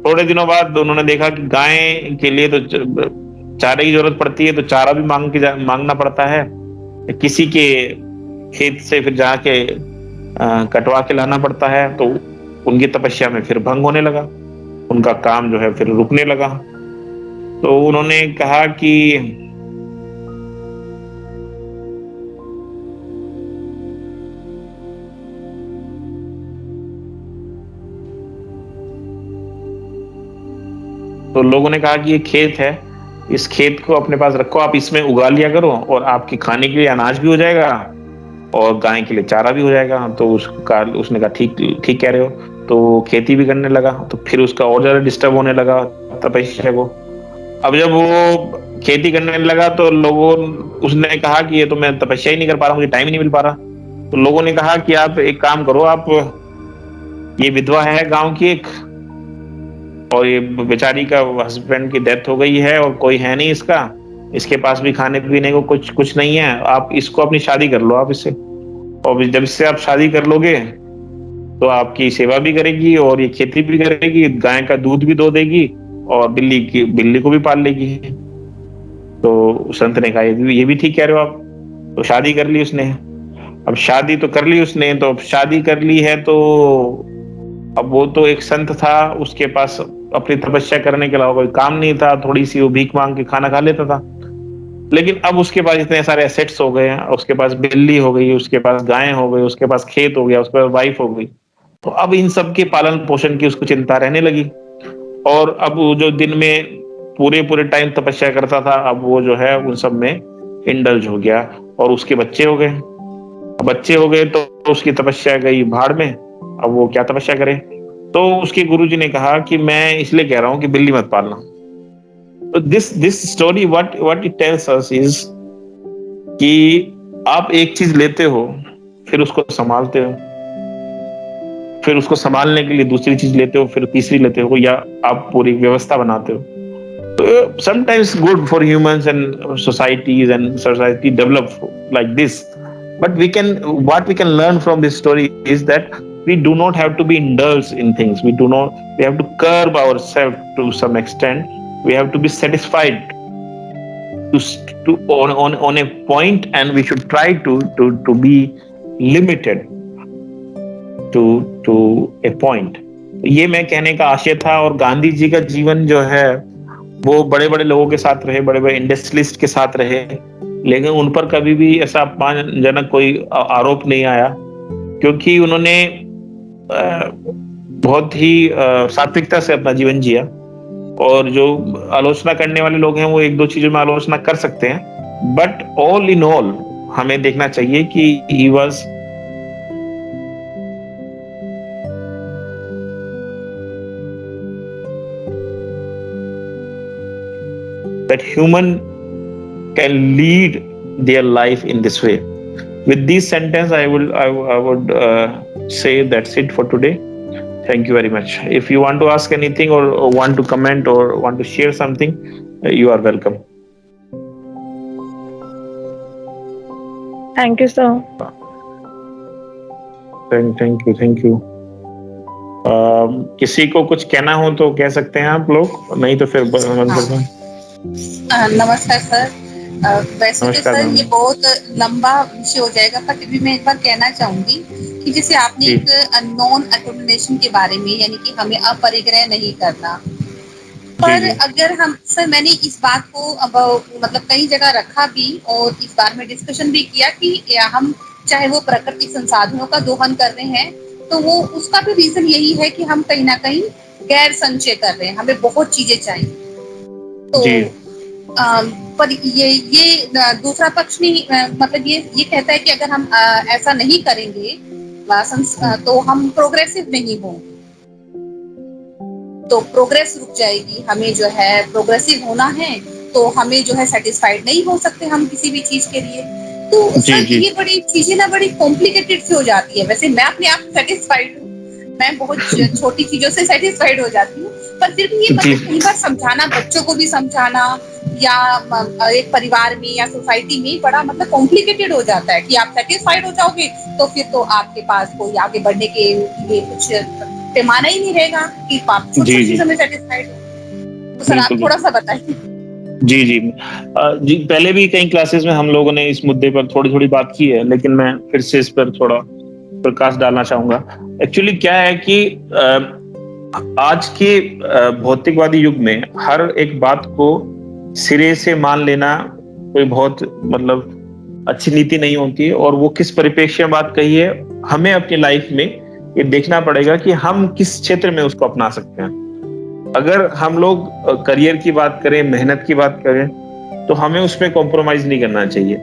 थोड़े दिनों बाद उन्होंने देखा कि गाय के लिए तो चारे की जरूरत पड़ती है, तो चारा भी मांगना पड़ता है, किसी के खेत से फिर जाके कटवा के लाना पड़ता है. तो उनकी तपस्या में फिर भंग होने लगा, उनका काम जो है फिर रुकने लगा. तो उन्होंने कहा कि तो लोगों ने कहा कि ये खेत है, इस खेत को अपने पास रखो, आप इसमें उगा लिया करो, और आपके खाने के लिए अनाज भी हो जाएगा और गाय के लिए चारा भी हो जाएगा. तो उसने कहा ठीक ठीक कह रहे हो. तो खेती भी करने लगा. तो फिर उसका और ज्यादा डिस्टर्ब होने लगा तपस्या को. अब जब वो खेती करने लगा तो उसने कहा कि ये तो मैं तपस्या ही नहीं कर पा रहा, मुझे टाइम ही नहीं मिल पा रहा. तो लोगों ने कहा कि आप एक काम करो, आप, ये विधवा है गांव की एक, और ये बेचारी का हस्बैंड की डेथ हो गई है और कोई है नहीं इसका, इसके पास भी खाने पीने को कुछ कुछ नहीं है, आप इसको अपनी शादी कर लो आप इससे, और जब इससे आप शादी कर लोगे तो आपकी सेवा भी करेगी और ये खेती भी करेगी, गाय का दूध भी दो देगी और बिल्ली को भी पाल लेगी। तो संत ने कहा ये भी ठीक कह रहे हो आप। तो शादी कर ली उसने। अब शादी तो कर ली उसने, तो अब शादी कर ली है तो अब वो तो एक संत था, उसके पास अपनी तपस्या करने के अलावा कोई काम नहीं था, थोड़ी सी वो भीख मांग के खाना खा लेता था। लेकिन अब उसके पास इतने सारे एसेट्स हो गए हैं, उसके पास बिल्ली हो गई, उसके पास गाय हो गई, उसके पास खेत हो गया, उसके पास वाइफ हो गई। तो अब इन सब के पालन पोषण की उसको चिंता रहने लगी। और अब वो जो दिन में पूरे पूरे टाइम तपस्या करता था, अब वो जो है उन सब में इंडल्ज हो गया और उसके बच्चे हो गए। बच्चे हो गए तो उसकी तपस्या गई भाड़ में। अब वो क्या तपस्या करे। तो उसके गुरुजी ने कहा कि मैं इसलिए कह रहा हूं कि बिल्ली मत पालना। तो this story what it tells us is कि आप एक चीज लेते हो, फिर उसको संभालते हो, फिर उसको संभालने के लिए दूसरी चीज लेते हो, फिर तीसरी लेते हो, या आप पूरी व्यवस्था बनाते हो। तो sometimes good for humans and societies, and society develop like this. But what we can learn from this story is that we do not have to be indulged in things. We have to curb ourselves to some extent. We have to be satisfied on a point, and we should try to be limited to a point. ये मैं कहने का आशय था। और गांधी जी का जीवन जो है वो बड़े बड़े लोगों के साथ रहे, बड़े बड़े इंडस्ट्रियलिस्ट के साथ रहे, लेकिन उन पर कभी भी ऐसा अपमानजनक कोई आरोप नहीं आया, क्योंकि उन्होंने बहुत ही सात्विकता से अपना जीवन जिया। और जो आलोचना करने वाले लोग हैं वो एक दो चीजों में आलोचना कर सकते हैं, बट ऑल इन ऑल हमें देखना चाहिए कि he was that human can lead their life in this way. With this sentence, I would say that's it for today. Thank you very much. If you want to ask anything or want to comment or want to share something, you are welcome. Thank you, sir. Thank you. किसी को कुछ कहना हो तो कह सकते हैं आप लोग, नहीं तो फिर बंद करते हैं। नमस्कार सर। वैसे तो सर ये बहुत लंबा विषय हो जाएगा, पर फिर भी मैं एक बार कहना चाहूंगी कि जैसे आपने एक नॉन अकोमोडेशन के बारे में, यानी कि हमें अपरिग्रह नहीं करना, पर अगर हम सर, मैंने इस बात को अब मतलब कई जगह रखा भी और इस बारे में डिस्कशन भी किया कि हम चाहे वो प्राकृतिक संसाधनों का दोहन कर रहे हैं, तो वो उसका भी रीजन यही है कि हम कहीं ना कहीं गैर संचय कर रहे हैं, हमें बहुत चीजें चाहिए। तो पर ये दूसरा पक्ष नहीं, मतलब ये कहता है कि अगर हम ऐसा नहीं करेंगे तो हम प्रोग्रेसिव नहीं होंगे, तो प्रोग्रेस रुक जाएगी। हमें जो है प्रोग्रेसिव होना है, तो हमें जो है सेटिस्फाइड नहीं हो सकते हम किसी भी चीज के लिए। तो सर ये बड़ी चीजें ना बड़ी कॉम्प्लिकेटेड सी हो जाती है। वैसे मैं अपने आप सेटिस्फाइड हूँ, मैं बहुत छोटी चीजों से सेटिस्फाइड हो जाती हूँ, पर फिर भी ये मतलब कई बार समझाना, बच्चों को भी समझाना, या एक परिवार में या सोसाइटी में बड़ा मतलब कॉम्प्लिकेटेड हो जाता है कि आप सेटिस्फाइड हो जाओगे तो फिर तो आपके पास कोई आगे बढ़ने के लिए कुछ पैमाना ही नहीं रहेगा कि आप छोटी चीजों में सेटिस्फाइड हो। तो सर आप थोड़ा सा बताइए। जी, पहले भी कई क्लासेस में हम लोगों ने इस मुद्दे पर थोड़ी थोड़ी बात की है, लेकिन मैं फिर से इस पर थोड़ा प्रकाश डालना चाहूंगा। एक्चुअली क्या है कि आज के भौतिकवादी युग में हर एक बात को सिरे से मान लेना कोई बहुत मतलब अच्छी नीति नहीं होती है, और वो किस परिप्रेक्ष्य में बात कही है, हमें अपनी लाइफ में ये देखना पड़ेगा कि हम किस क्षेत्र में उसको अपना सकते हैं। अगर हम लोग करियर की बात करें, मेहनत की बात करें, तो हमें उसमें कॉम्प्रोमाइज नहीं करना चाहिए।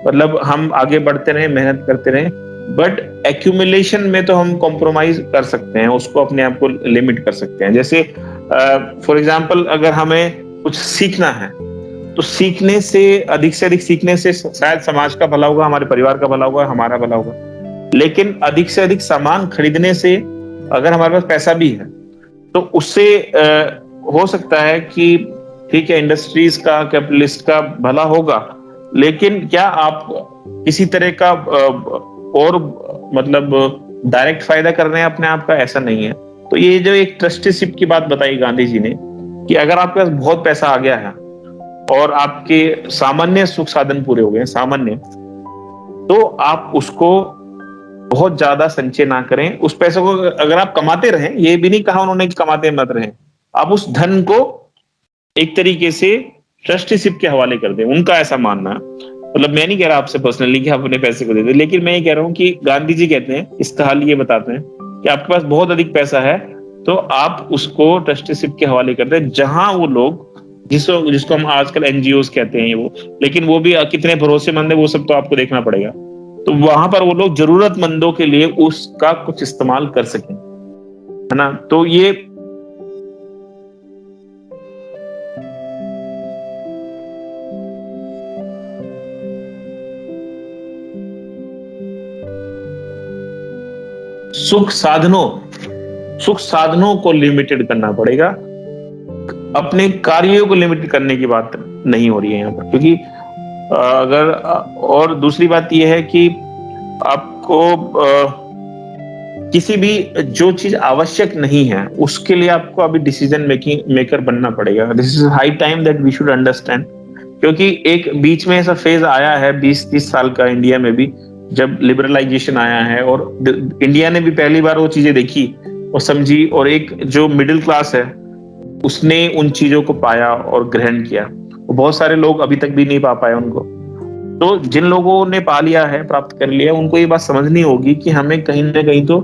मतलब हम आगे बढ़ते रहें, मेहनत करते रहें, बट एक्यूमुलेशन में तो हम कॉम्प्रोमाइज कर सकते हैं, उसको अपने आप को लिमिट कर सकते हैं। जैसे फॉर एग्जाम्पल अगर हमें कुछ सीखना है, तो सीखने से अधिक सीखने से शायद समाज का भला होगा, हमारे परिवार का भला होगा, हमारा भला होगा। लेकिन अधिक से अधिक सामान खरीदने से अगर हमारे पास पैसा भी है तो उससे हो सकता है कि ठीक है इंडस्ट्रीज का कैपिटलिस्ट का भला होगा, लेकिन क्या आप किसी तरह का और मतलब डायरेक्ट फायदा कर रहे हैं अपने आप का? ऐसा नहीं है। तो ये जो एक ट्रस्टीशिप की बात बताई गांधी जी ने कि अगर आपके पास बहुत पैसा आ गया है और आपके सामान्य सुख साधन पूरे हो गए हैं सामान्य, तो आप उसको बहुत ज्यादा संचय ना करें। उस पैसे को अगर आप कमाते रहें, ये भी नहीं कहा उन्होंने कि कमाते मत रहें, आप उस धन को एक तरीके से ट्रस्टीशिप के हवाले कर दें। उनका ऐसा मानना है। मतलब मैं नहीं कह रहा आपसे पर्सनली कि आप अपने पैसे को दे दें, लेकिन मैं ये कह रहा हूं कि गांधी जी कहते हैं, इसका हल ये बताते हैं कि आपके पास बहुत अधिक पैसा है तो आप उसको ट्रस्टीशिप के हवाले कर दें, जहां वो लोग जिसको हम आजकल एनजीओ कहते हैं वो, लेकिन वो भी कितने भरोसेमंद है वो सब तो आपको देखना पड़ेगा। तो वहां पर वो लोग जरूरतमंदों के लिए उसका कुछ इस्तेमाल कर सकें, है ना? तो ये सुख साधनों को लिमिटेड करना पड़ेगा, अपने कार्यों को लिमिटेड करने की बात नहीं हो रही है यहाँ पर। क्योंकि अगर और दूसरी बात यह है कि आपको किसी भी जो चीज आवश्यक नहीं है उसके लिए आपको अभी डिसीजन मेकर बनना पड़ेगा। This is high time that we should understand. क्योंकि एक बीच में ऐसा फेज आया है 20-30 साल का इंडिया में भी, जब लिबरलाइजेशन आया है और इंडिया ने भी पहली बार वो चीजें देखी और समझी, और एक जो मिडिल क्लास है उसने उन चीजों को पाया और ग्रहण किया। बहुत सारे लोग अभी तक भी नहीं पा पाए उनको। तो जिन लोगों ने पा लिया है, प्राप्त कर लिया, उनको ये बात समझनी होगी कि हमें कहीं ना कहीं तो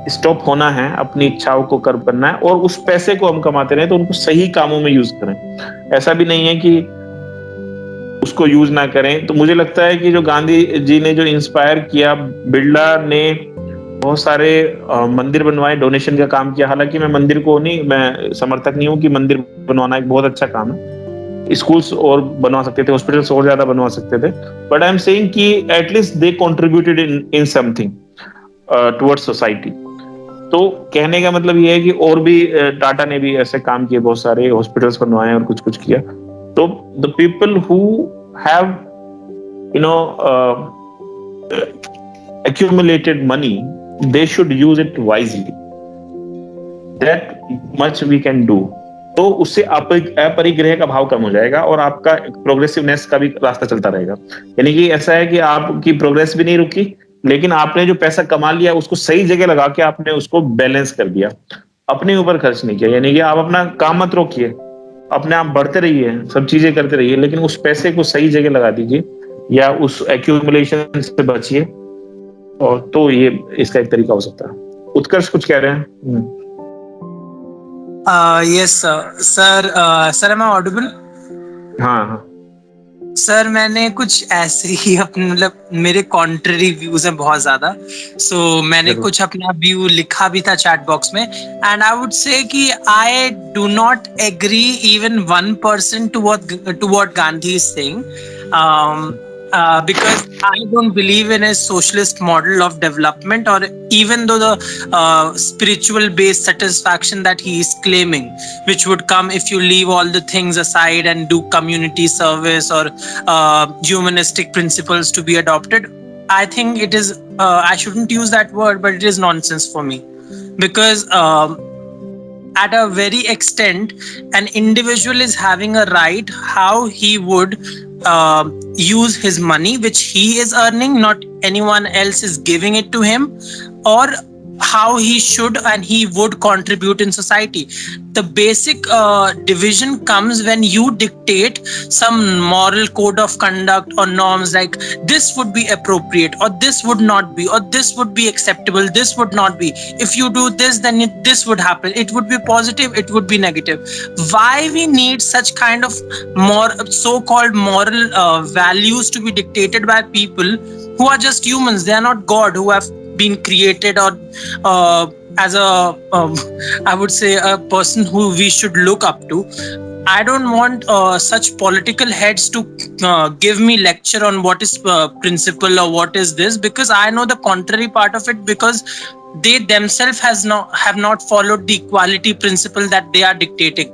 स्टॉप होना है, अपनी इच्छाओं को कर्ब करना है, और उस पैसे को हम कमाते रहे तो उनको सही कामों में यूज करें। ऐसा भी नहीं है कि उसको यूज ना करें। तो मुझे लगता है कि जो गांधी जी ने जो इंस्पायर किया, बिरला ने बहुत सारे मंदिर बनवाए, डोनेशन का काम किया। हालांकि मैं समर्थक नहीं हूँ कि मंदिर बनवाना एक बहुत अच्छा काम है, स्कूल्स और बनवा सकते थे, हॉस्पिटल्स और ज्यादा बनवा सकते थे, बट आई एम सेइंग कि at least they contributed in something towards society. तो कहने का मतलब ये है कि और भी टाटा ने भी ऐसे काम किए, बहुत सारे हॉस्पिटल्स बनवाए और कुछ कुछ किया। तो the people who have accumulated money, they should use it wisely. That much we can do. तो उससे अपरिग्रह का भाव कम हो जाएगा और आपका प्रोग्रेसिवनेस का भी रास्ता चलता रहेगा। यानी कि ऐसा है कि आपकी प्रोग्रेस भी नहीं रुकी, लेकिन आपने जो पैसा कमा लिया उसको सही जगह लगा के आपने उसको बैलेंस कर दिया, अपने ऊपर खर्च नहीं किया। यानी कि आप अपना काम मत रोकिए, अपने आप बढ़ते रहिए, सब चीजें करते रहिए, लेकिन उस पैसे को सही जगह लगा दीजिए या उस एक्यूमुलेशन से बचिए। और तो ये इसका एक तरीका हो सकता है। उत्कर्ष कुछ कह रहे हैं? Yes sir, am I audible? हाँ सर, मैंने कुछ ऐसे ही अपने मतलब मेरे कॉन्ट्ररी व्यूज हैं बहुत ज्यादा, सो मैंने कुछ अपना व्यू लिखा भी था चैट बॉक्स में, एंड आई वुड से कि I do not agree even 1% to what Gandhi is saying, because I don't believe in a socialist model of development, or even though the spiritual based satisfaction that he is claiming, which would come if you leave all the things aside and do community service or humanistic principles to be adopted. I think it is, I shouldn't use that word, but it is nonsense for me, because at a very extent an individual is having a right how he would use his money which he is earning, not anyone else is giving it to him, or how he should and he would contribute in society. The basic division comes when you dictate some moral code of conduct or norms, like this would be appropriate or this would not be, or this would be acceptable, this would not be. If you do this, then this would happen. It would be positive, it would be negative. Why we need such kind of more so-called moral values to be dictated by people who are just humans? They are not God, who have been created or as a I would say a person who we should look up to. I don't want such political heads to give me lecture on what is principle or what is this, because I know the contrary part of it, because they themselves have not followed the equality principle that they are dictating.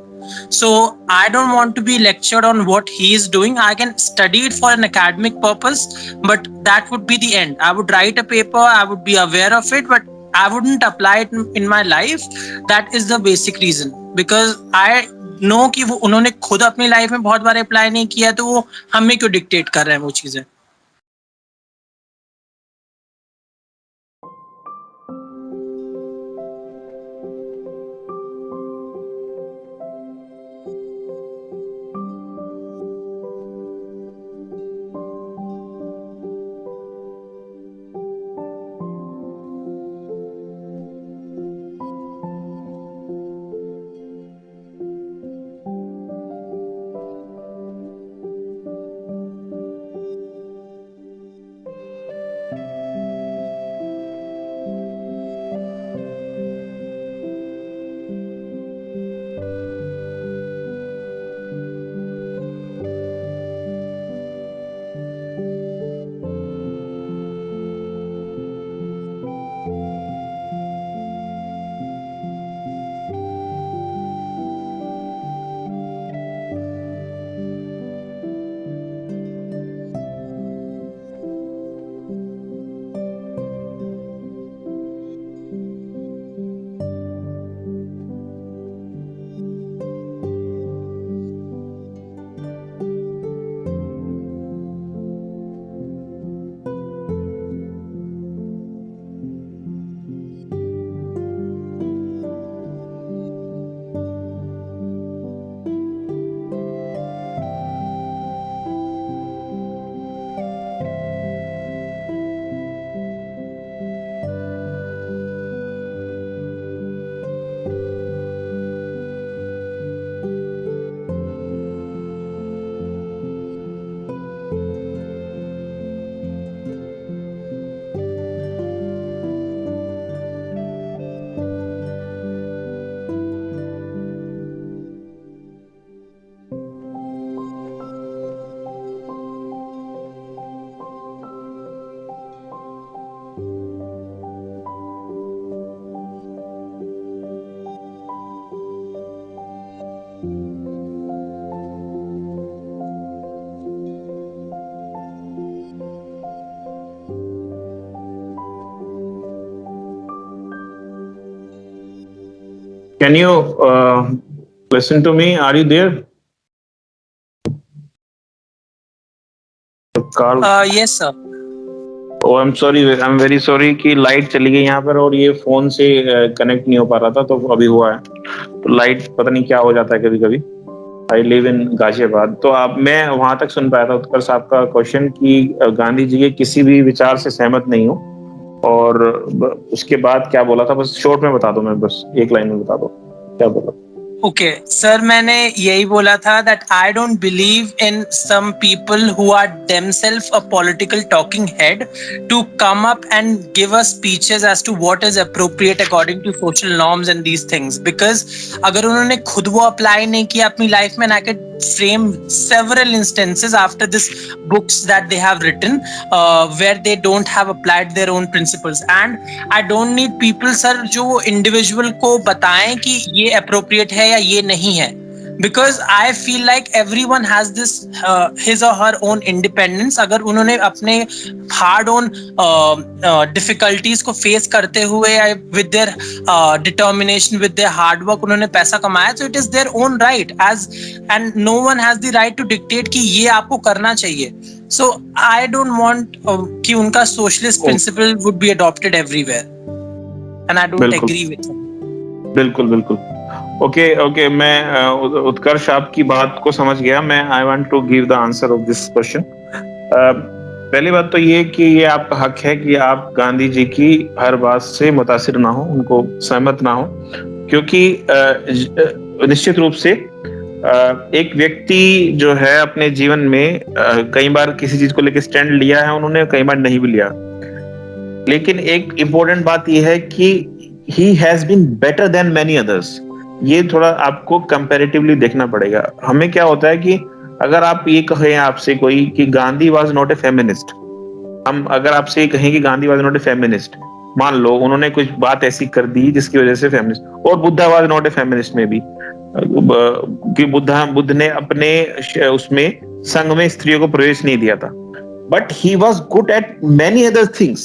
So I don't want to be lectured on what he is doing. I can study it for an academic purpose, but that would be the end. I would write a paper, I would be aware of it, but I wouldn't apply it in my life. That is the basic reason, because I know कि वो उन्होंने खुद अपनी लाइफ में बहुत बार अप्लाई नहीं किया, तो वो हमें क्यों डिक्टेट कर रहे हैं वो चीजें. Can you listen to me? Are you there? Carl? Yes sir. Oh, I'm sorry. I'm very sorry कि लाइट चली गई यहाँ पर और ये फोन से कनेक्ट नहीं हो पा रहा था, तो अभी हुआ है. तो लाइट पता नहीं क्या हो जाता है कभी कभी. I live in Ghaziabad. तो आप, मैं वहां तक सुन पाया था उत्कर्ष साहब का क्वेश्चन कि गांधी जी के किसी भी विचार से सहमत नहीं हूँ, और उसके बाद क्या बोला था, बस शॉर्ट में बता दो, मैं बस एक लाइन में बता दो क्या बोला. ओके सर, मैंने यही बोला था that I don't believe in some people who are themselves a political talking head to come up and give us speeches as to what is appropriate according to social norms and these things, because अगर उन्होंने खुद वो अप्लाई नहीं किया अपनी लाइफ में, I can frame several instances after this books that they have written where they don't have applied their own principles. And I don't need people sir जो individual को बताएं कि ये appropriate है या ये नहीं है, because I feel like everyone has this his or her own independence. अगर उन्होंने अपने hard on difficulties को face करते हुए with their determination, with their hard work उन्होंने पैसा कमाया, so it is their own right, as and no one has the right to dictate कि ये आपको करना चाहिए. So I don't want कि उनका socialist principle would be adopted everywhere, and I don't agree with them. बिल्कुल बिल्कुल. ओके, मैं उत्कर्ष आपकी बात को समझ गया. मैं I want to give the answer of this question. पहली बात तो ये कि ये आपका हक है कि आप गांधी जी की हर बात से मुतासिर ना हो, उनको सहमत ना हो, क्योंकि निश्चित रूप से एक व्यक्ति जो है अपने जीवन में कई बार किसी चीज को लेकर स्टैंड लिया है, उन्होंने कई बार नहीं भी लिया. लेकिन एक इम्पोर्टेंट बात यह है कि he has been better than many others. ये थोड़ा आपको कंपैरेटिवली देखना पड़ेगा। हमें क्या होता है कि अगर आप ये कहें आपसे कोई कि Gandhi was not a feminist, हम अगर आपसे ये कहें कि Gandhi was not a feminist, मान लो उन्होंने कुछ बात ऐसी कर दी जिसकी वजह से फेमिनिस्ट, और Buddha was not a feminist में भी कि बुद्ध ने अपने उसमें संघ में स्त्रियों को प्रवेश नहीं दिया था, but he was good at many other things.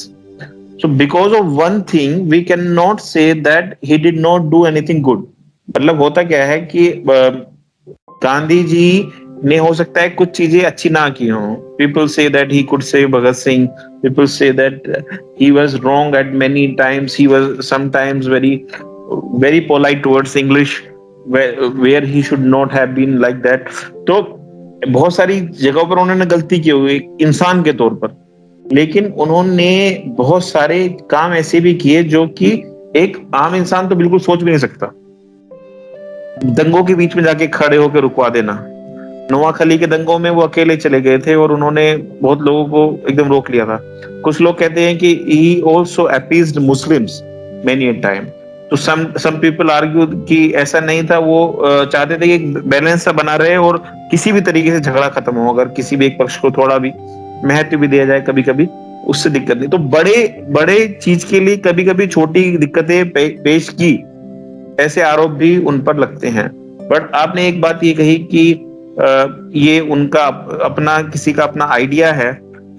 So because of one thing we can not say that he did not do anything good. मतलब होता क्या है कि गांधी जी ने हो सकता है कुछ चीजें अच्छी ना की हो। पीपल से that he could save Bhagat Singh, people से that he was wrong at many times, he was sometimes very polite towards English where he should not have been like that। तो बहुत सारी जगहों पर उन्होंने गलती की हुई इंसान के तौर पर, लेकिन उन्होंने बहुत सारे काम ऐसे भी किए जो कि एक आम इंसान तो बिल्कुल सोच भी नहीं सकता। दंगों के बीच में जाके खड़े होकर रुकवा देना, नोआखली के दंगों में वो अकेले चले गए थे और उन्होंने बहुत लोगों को एकदम रोक लिया था। कुछ लोग कहते हैं कि he also appeased Muslims many a time। तो some people argue कि ऐसा नहीं था, वो चाहते थे कि बैलेंस सा बना रहे और किसी भी तरीके से झगड़ा खत्म हो, अगर किसी भी एक पक्ष को थोड़ा भी महत्व भी दिया जाए कभी कभी, उससे दिक्कत नहीं। तो बड़े बड़े चीज के लिए कभी कभी छोटी दिक्कतें पेश की, ऐसे आरोप भी उन पर लगते हैं। बट आपने एक बात ये कही कि ये उनका अपना किसी का अपना आइडिया है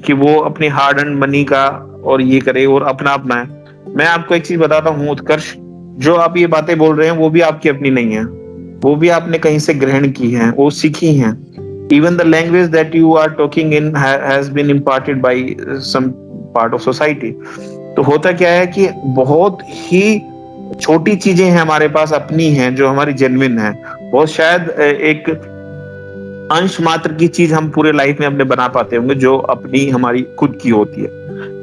कि वो अपनी हार्ड अर्न मनी का और ये करे और अपना अपना है। मैं आपको एक चीज बताता हूँ उत्कर्ष, जो आप ये बातें बोल रहे हैं वो भी आपकी अपनी नहीं है, वो भी आपने कहीं से ग्रहण की है, वो सीखी हैं। Even the language that you are talking in has been imparted by some part of society. तो होता क्या है कि बहुत ही छोटी चीजें हैं हमारे पास अपनी हैं जो हमारी जेन्युइन है, बहुत शायद एक अंश मात्र की चीज हम पूरे लाइफ में अपने बना पाते होंगे जो अपनी हमारी खुद की होती है।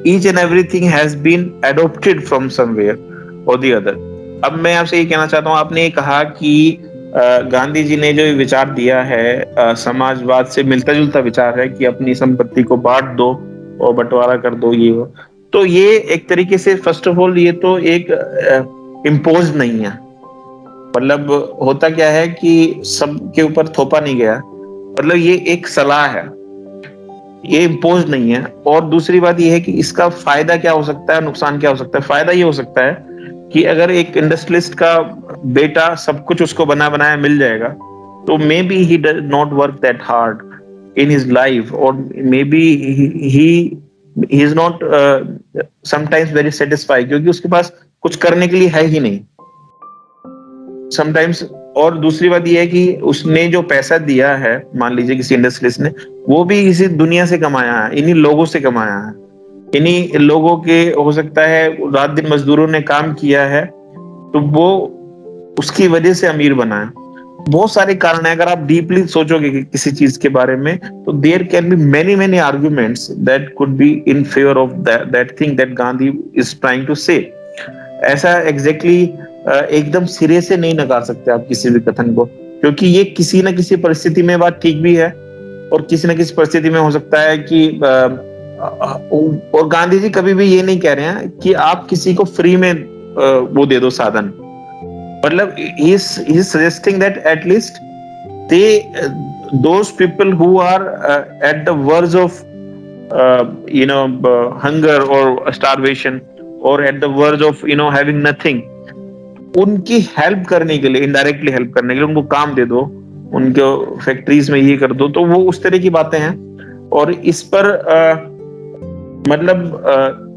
Each and everything has been adopted from somewhere और द अदर। अब मैं आपसे ये कहना चाहता हूँ, आपने ये कहा कि गांधी जी ने जो विचार दिया है समाजवाद से मिलता जुलता विचार है कि अपनी संपत्ति को बांट दो और बंटवारा कर दो, ये हो। तो ये एक तरीके से फर्स्ट ऑफ ऑल ये तो एक इम्पोज नहीं है, मतलब होता क्या है कि सबके ऊपर थोपा नहीं गया, मतलब ये एक सलाह है, ये इम्पोज नहीं है। और दूसरी बात ये है कि इसका फायदा क्या हो सकता है, नुकसान क्या हो सकता है। फायदा ये हो सकता है कि अगर एक इंडस्ट्रियलिस्ट का बेटा सब कुछ उसको बना बनाया मिल जाएगा, तो maybe he does not work that hard in his life, और maybe he is not sometimes very satisfied, क्योंकि उसके पास कुछ करने के लिए है ही नहीं समटाइम्स। और दूसरी बात यह है कि उसने जो पैसा दिया है, मान लीजिए किसी इंडस्ट्रियलिस्ट ने, वो भी इसी दुनिया से कमाया है, इन्हीं लोगों से कमाया है, इन्हीं लोगों के हो सकता है रात दिन मजदूरों ने काम किया है, तो वो उसकी वजह से अमीर बना है। बहुत सारे कारण है, अगर आप डीपली सोचोगे कि किसी चीज के बारे में, तो there can be many many arguments that could be in favour of that thing that Gandhi is trying to say. ऐसा एग्जैक्टली एकदम सिरे से नहीं नकार सकते आप किसी भी कथन को, क्योंकि ये किसी न किसी परिस्थिति में बात ठीक भी है और किसी न किसी परिस्थिति में हो सकता है कि और गांधी जी कभी भी ये नहीं कह रहे हैं कि आप किसी को फ्री में वो दे दो साधन, मतलब he is suggesting that at least those people who are at the verge of hunger or starvation or at the verge of having nothing, उनकी हेल्प करने के लिए, इनडायरेक्टली हेल्प करने के लिए उनको काम दे दो, उनके फैक्ट्रीज में ये कर दो, तो वो उस तरह की बातें हैं। और इस पर मतलब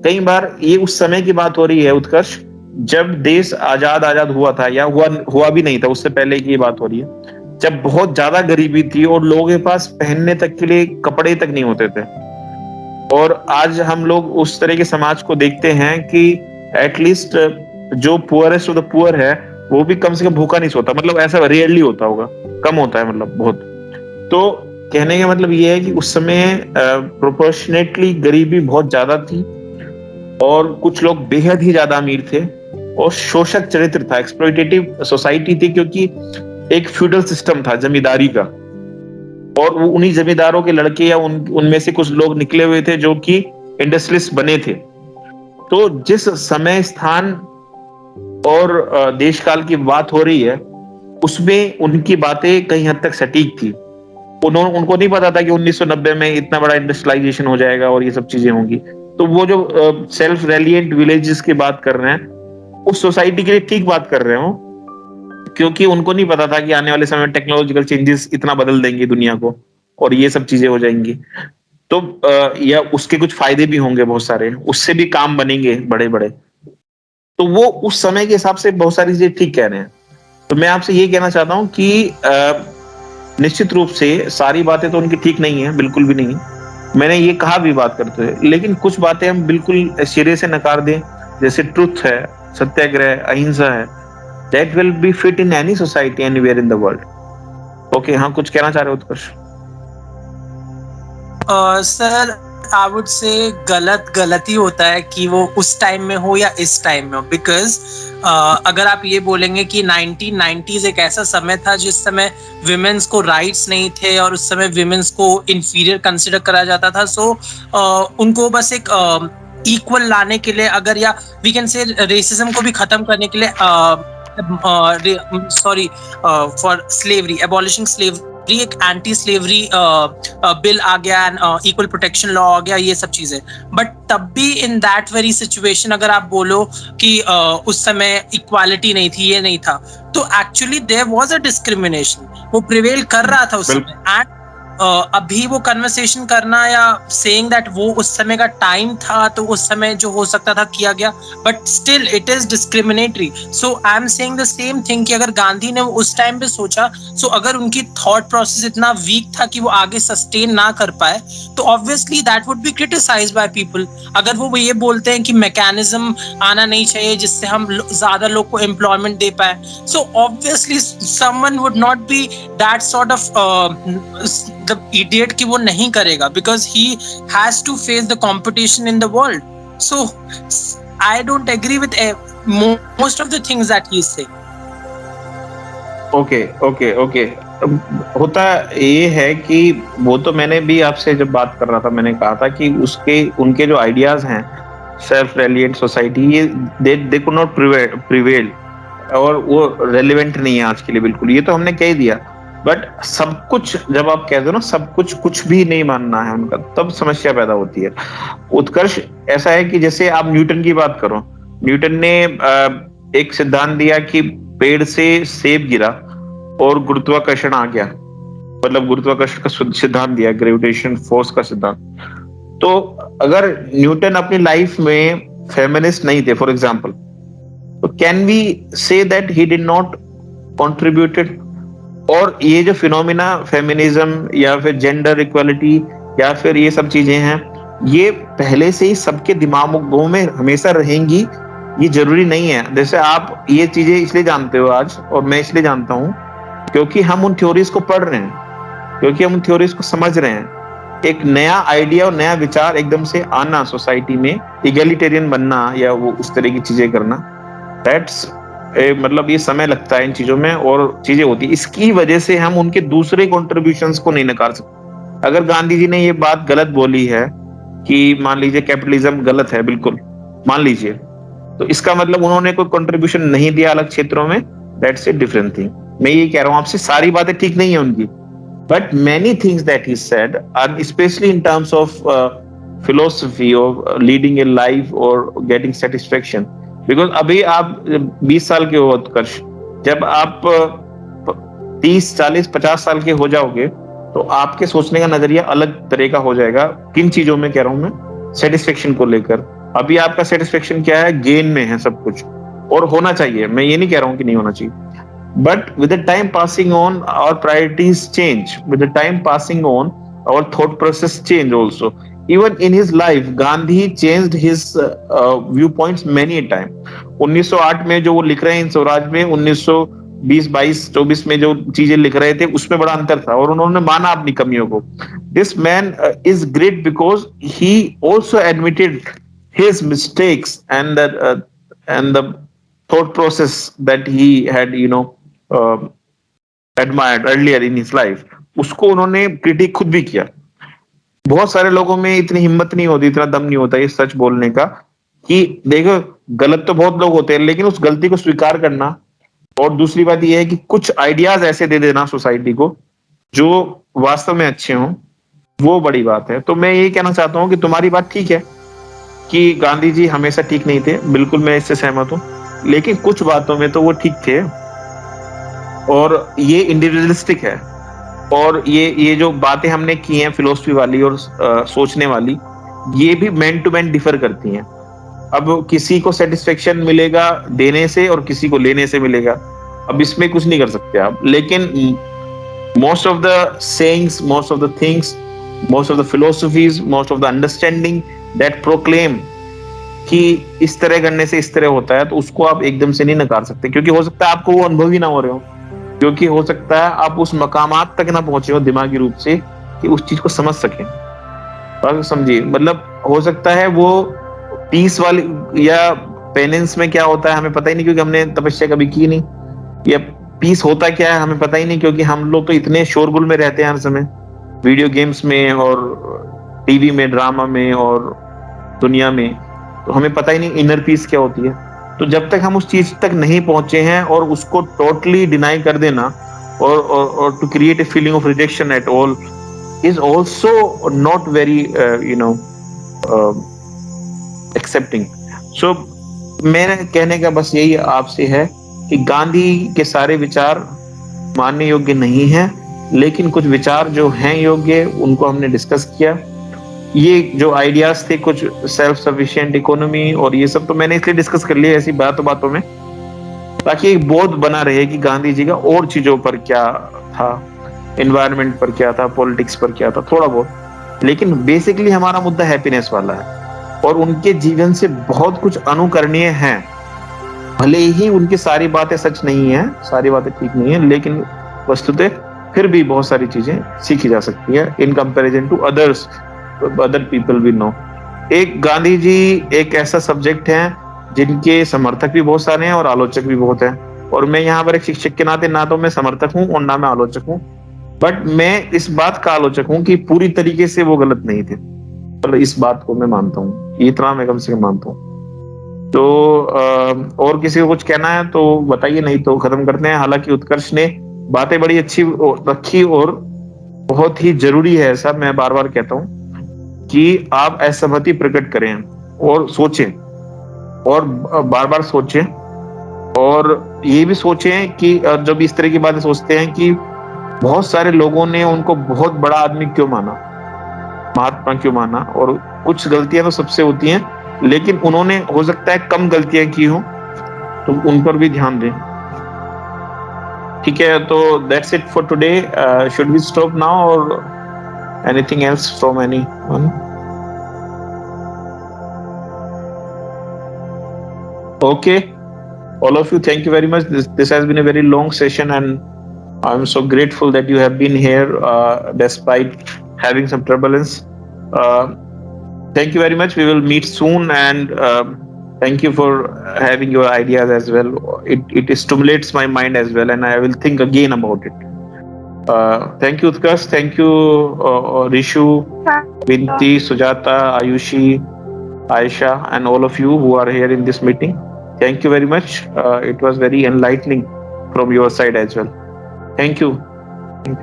कई बार ये उस समय की बात हो रही है उत्कर्ष, जब देश आजाद हुआ था, या हुआ भी नहीं था, उससे पहले की बात हो रही है, जब बहुत ज्यादा गरीबी थी और लोगों के पास पहनने तक के लिए कपड़े तक नहीं होते थे। और आज हम लोग उस तरह के समाज को देखते हैं कि एटलीस्ट जो पुअरेस्ट ऑफ द पुअर है वो भी कम से कम भूखा नहीं सोता, मतलब ऐसा रेयरली होता होगा, कम होता है, मतलब बहुत। तो कहने का मतलब ये है कि उस समय प्रोपोर्शनेटली गरीबी बहुत ज्यादा थी और कुछ लोग बेहद ही ज्यादा अमीर थे और शोषक चरित्र था, एक्सप्लॉइटेटिव सोसाइटी थी, क्योंकि एक फ्यूडल सिस्टम था जमींदारी का, और वो उन्हीं जमींदारों के लड़के या उनमें से कुछ लोग निकले हुए थे जो कि इंडस्ट्रियलिस्ट बने थे। तो जिस समय स्थान और देश काल की बात हो रही है, उसमें उनकी बातें कहीं हद तक सटीक थी। उनको नहीं पता था कि 1990 में इतना बड़ा इंडस्ट्रियलाइजेशन हो जाएगा और ये सब चीजें होंगी। तो वो जो सेल्फ रेलिएंट विलेजेस की बात कर रहे हैं, उस सोसाइटी के लिए ठीक बात कर रहे हो, क्योंकि उनको नहीं पता था कि आने वाले समय में टेक्नोलॉजिकल चेंजेस इतना बदल देंगे दुनिया को और ये सब चीजें हो जाएंगी। तो या उसके कुछ फायदे भी होंगे बहुत सारे, उससे भी काम बनेंगे बड़े बड़े। तो वो उस समय के हिसाब से बहुत सारी चीजें ठीक कह रहे हैं। तो मैं आपसे ये कहना चाहता हूँ कि निश्चित रूप से सारी बातें तो उनकी ठीक नहीं है, बिल्कुल भी नहीं। मैंने ये कहा भी बात करते हुए, लेकिन कुछ बातें हम बिल्कुल सिरे से नकार दें, जैसे ट्रुथ है, सत्याग्रह, अहिंसा है, that will be fit in any society anywhere in the world. Okay, हाँ, कुछ कहना चाह रहे हो उत्कर्ष? सर आई वुड से गलत ही होता है कि वो उस टाइम में हो या इस टाइम में हो, बिकॉज अगर आप ये बोलेंगे कि 1990s एक ऐसा समय था जिस समय विमेंस को राइट्स नहीं थे और उस समय विमेंस को इंफीरियर कंसिडर करा जाता था, सो उनको बस एक इक्वल लाने के लिए, अगर या वी कैन से रेसिज्म को भी खत्म करने के लिए, sorry for slavery, abolishing slavery, एक एंटी स्लेवरी बिल आ गया एंड इक्वल प्रोटेक्शन लॉ आ गया, ये सब चीजें। बट तब भी इन दैट वेरी सिचुएशन अगर आप बोलो कि उस समय इक्वालिटी नहीं थी, ये नहीं था, तो actually there was a discrimination, वो प्रिवेल कर रहा था उस समय। एंड अभी वो कन्वर्सेशन करना या सेइंग दैट वो उस समय का टाइम था तो उस समय जो हो सकता था किया गया, but still it is discriminatory. So I am saying the same thing कि अगर गांधी ने उस टाइम पे सोचा, सो अगर उनकी थॉट प्रोसेस इतना वीक था कि वो आगे सस्टेन ना कर पाए, तो obviously that would be criticised by people. अगर वो ये बोलते हैं कि मैकेनिज्म आना नहीं चाहिए जिससे हम ज्यादा लोग को एम्प्लॉयमेंट दे पाए, so obviously someone would not be that sort of the idiot कि वो नहीं करेगा, because he has to face the competition in the world. So I don't agree with most of the things that he is saying. Okay. होता ये है कि वो तो मैंने भी आपसे जब बात कर रहा था, मैंने कहा था कि उनके जो आइडियाज हैं सेल्फ रेलिएंट सोसाइटी, ये दे कुड नॉट प्रिवेल और वो रेलिवेंट नहीं है आज के लिए बिल्कुल। ये तो हमने कह दिया। बट सब कुछ जब आप कहते हो ना, सब कुछ भी नहीं मानना है उनका, तब समस्या पैदा होती है। उत्कर्ष, ऐसा है कि जैसे आप न्यूटन की बात करो, न्यूटन ने एक सिद्धांत दिया कि पेड़ से सेब गिरा और गुरुत्वाकर्षण आ गया, मतलब गुरुत्वाकर्षण का सिद्धांत दिया, ग्रेविटेशन फोर्स का सिद्धांत। तो अगर न्यूटन अपनी लाइफ में फेमिनिस्ट नहीं थे फॉर एग्जाम्पल, तो can we say that he did not contributed? और ये जो फिनोमिना फेमिनिज्म या फिर जेंडर इक्वालिटी या फिर ये सब चीजें हैं, ये पहले से ही सबके दिमागों में हमेशा रहेंगी, ये जरूरी नहीं है। जैसे आप ये चीजें इसलिए जानते हो आज, और मैं इसलिए जानता हूँ क्योंकि हम उन थ्योरीज को पढ़ रहे हैं, क्योंकि हम उन थ्योरीज को समझ रहे हैं। एक नया आइडिया और नया विचार एकदम से आना सोसाइटी में, इगैलिटेरियन बनना या वो उस तरह की चीजें करना, दैट्स मतलब ये समय लगता है इन चीजों में और चीजें होती है। इसकी वजह से हम उनके दूसरे कॉन्ट्रीब्यूशंस को नहीं नकार सकते। अगर गांधी जी ने ये बात गलत बोली है कि मान लीजिए कैपिटलिज्म गलत है, बिल्कुल मान लीजिए, तो इसका मतलब उन्होंने कोई कंट्रीब्यूशन नहीं दिया अलग क्षेत्रों में, दैट्स ए डिफरेंट थिंग। मैं ये कह रहा हूँ आपसे, सारी बातें ठीक नहीं है उनकी, but many things that he said are specially in terms of philosophy और लीडिंग ए लाइफ और गेटिंग सेटिस्फेक्शन। बिकॉज अभी आप 20 साल के हो उत्कर्ष, जब आप 30, 40, 50 साल के हो जाओगे तो आपके सोचने का नजरिया अलग तरह का हो जाएगा। किन चीजों में कह रहा हूं मैं? सेटिस्फेक्शन को लेकर। अभी आपका सेटिस्फेक्शन क्या है? गेन में है सब कुछ, और होना चाहिए, मैं ये नहीं कह रहा हूं कि नहीं होना चाहिए, but with the time passing on our priorities change, with the time passing on our thought process change also. Even in his life, Gandhi changed his viewpoints many a time. 1908 में जो वो लिख रहे हैं स्वराज में, 1920, 22, 24 में जो चीजें लिख रहे थे, उसमें बड़ा अंतर था और उन्होंने माना अपनी कमियों को। This man is great because he also admitted his mistakes and the thought process that he had, admired earlier in his life. उसको उन्होंने क्रिटिक खुद भी किया। बहुत सारे लोगों में इतनी हिम्मत नहीं होती, इतना दम नहीं होता ये सच बोलने का कि देखो गलत तो बहुत लोग होते हैं, लेकिन उस गलती को स्वीकार करना और दूसरी बात यह है कि कुछ आइडियाज ऐसे दे देना सोसाइटी को जो वास्तव में अच्छे हों, वो बड़ी बात है। तो मैं यही कहना चाहता हूँ कि तुम्हारी बात ठीक है कि गांधी जी हमेशा ठीक नहीं थे, बिल्कुल मैं इससे सहमत हूँ, लेकिन कुछ बातों में तो वो ठीक थे और ये इंडिविजुअलिस्टिक है। और ये जो बातें हमने की हैं फिलोसफी वाली और सोचने वाली, ये भी मैन टू मैन डिफर करती हैं। अब किसी को सेटिस्फेक्शन मिलेगा देने से और किसी को लेने से मिलेगा, अब इसमें कुछ नहीं कर सकते आप। लेकिन most of the sayings, most of the things, most of the philosophies, most of the understanding that proclaim कि इस तरह करने से इस तरह होता है, तो उसको आप एकदम से नहीं नकार सकते, क्योंकि हो सकता है आपको वो अनुभव ही ना हो रहे हो, क्योंकि हो सकता है आप उस मकामात तक ना पहुंचे हो दिमागी रूप से कि उस चीज को समझ सकें। बात समझिए, मतलब हो सकता है वो पीस वाली या पेनेंस में क्या होता है हमें पता ही नहीं, क्योंकि हमने तपस्या कभी की नहीं, या पीस होता क्या है हमें पता ही नहीं, क्योंकि हम लोग तो इतने शोरगुल में रहते हैं हर समय, वीडियो गेम्स में और टीवी में, ड्रामा में और दुनिया में, तो हमें पता ही नहीं इनर पीस क्या होती है। तो जब तक हम उस चीज तक नहीं पहुंचे हैं और उसको टोटली डिनाई कर देना और to create a feeling of rejection at all is also not very accepting. So मेरे कहने का बस यही आपसे है कि गांधी के सारे विचार मानने योग्य नहीं हैं, लेकिन कुछ विचार जो हैं योग्य उनको हमने डिस्कस किया। ये जो आइडियाज थे कुछ सेल्फ सफिशिएंट इकोनॉमी और ये सब, तो मैंने इसलिए डिस्कस कर लिया ऐसी बातों में, ताकि एक बोध बना रहे कि गांधी जी का और चीजों पर क्या था, एनवायरनमेंट पर क्या था, पॉलिटिक्स पर क्या था, थोड़ा बहुत। लेकिन बेसिकली हमारा मुद्दा हैप्पीनेस वाला है और उनके जीवन से बहुत कुछ अनुकरणीय है। भले ही उनकी सारी बातें सच नहीं है, सारी बातें ठीक नहीं है, लेकिन वस्तुतः फिर भी बहुत सारी चीजें सीखी जा सकती है in comparison to other people we know. एक गांधी जी एक ऐसा सब्जेक्ट है जिनके समर्थक भी बहुत सारे हैं और आलोचक भी बहुत हैं, और मैं यहाँ पर एक शिक्षक के नाते ना तो मैं समर्थक हूँ और ना मैं आलोचक हूँ, बट मैं इस बात का आलोचक हूँ कि पूरी तरीके से वो गलत नहीं थे। मतलब इस बात को मैं मानता हूँ, इतना मैं कम से कम मानता हूँ। तो और किसी को कुछ कहना है तो बताइए, नहीं तो खत्म करते हैं। हालांकि उत्कर्ष ने बातें बड़ी अच्छी रखी और बहुत ही जरूरी है, ऐसा मैं बार बार कहता हूँ कि आप असहमति प्रकट करें और सोचें और बार बार सोचें, और ये भी सोचें कि जब इस तरह की बातें सोचते हैं कि बहुत सारे लोगों ने उनको बहुत बड़ा आदमी क्यों माना, महात्मा क्यों माना, और कुछ गलतियां तो सबसे होती हैं, लेकिन उन्होंने हो सकता है कम गलतियां की हो, तो उन पर भी ध्यान दें। ठीक है, तो that's it for today. Should we stop now और anything else from anyone? Okay, all of you, thank you very much. This has been a very long session and I'm so grateful that you have been here despite having some turbulence. Thank you very much. We will meet soon, and thank you for having your ideas as well. It stimulates my mind as well, and I will think again about it. Thank you, Utkarsh. Thank you, Rishu, Vinti, Sujata, Ayushi, Aisha, and all of you who are here in this meeting. Thank you very much. It was very enlightening from your side as well. Thank you. Thank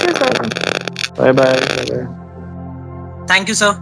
you, sir. Bye bye. Thank you, sir.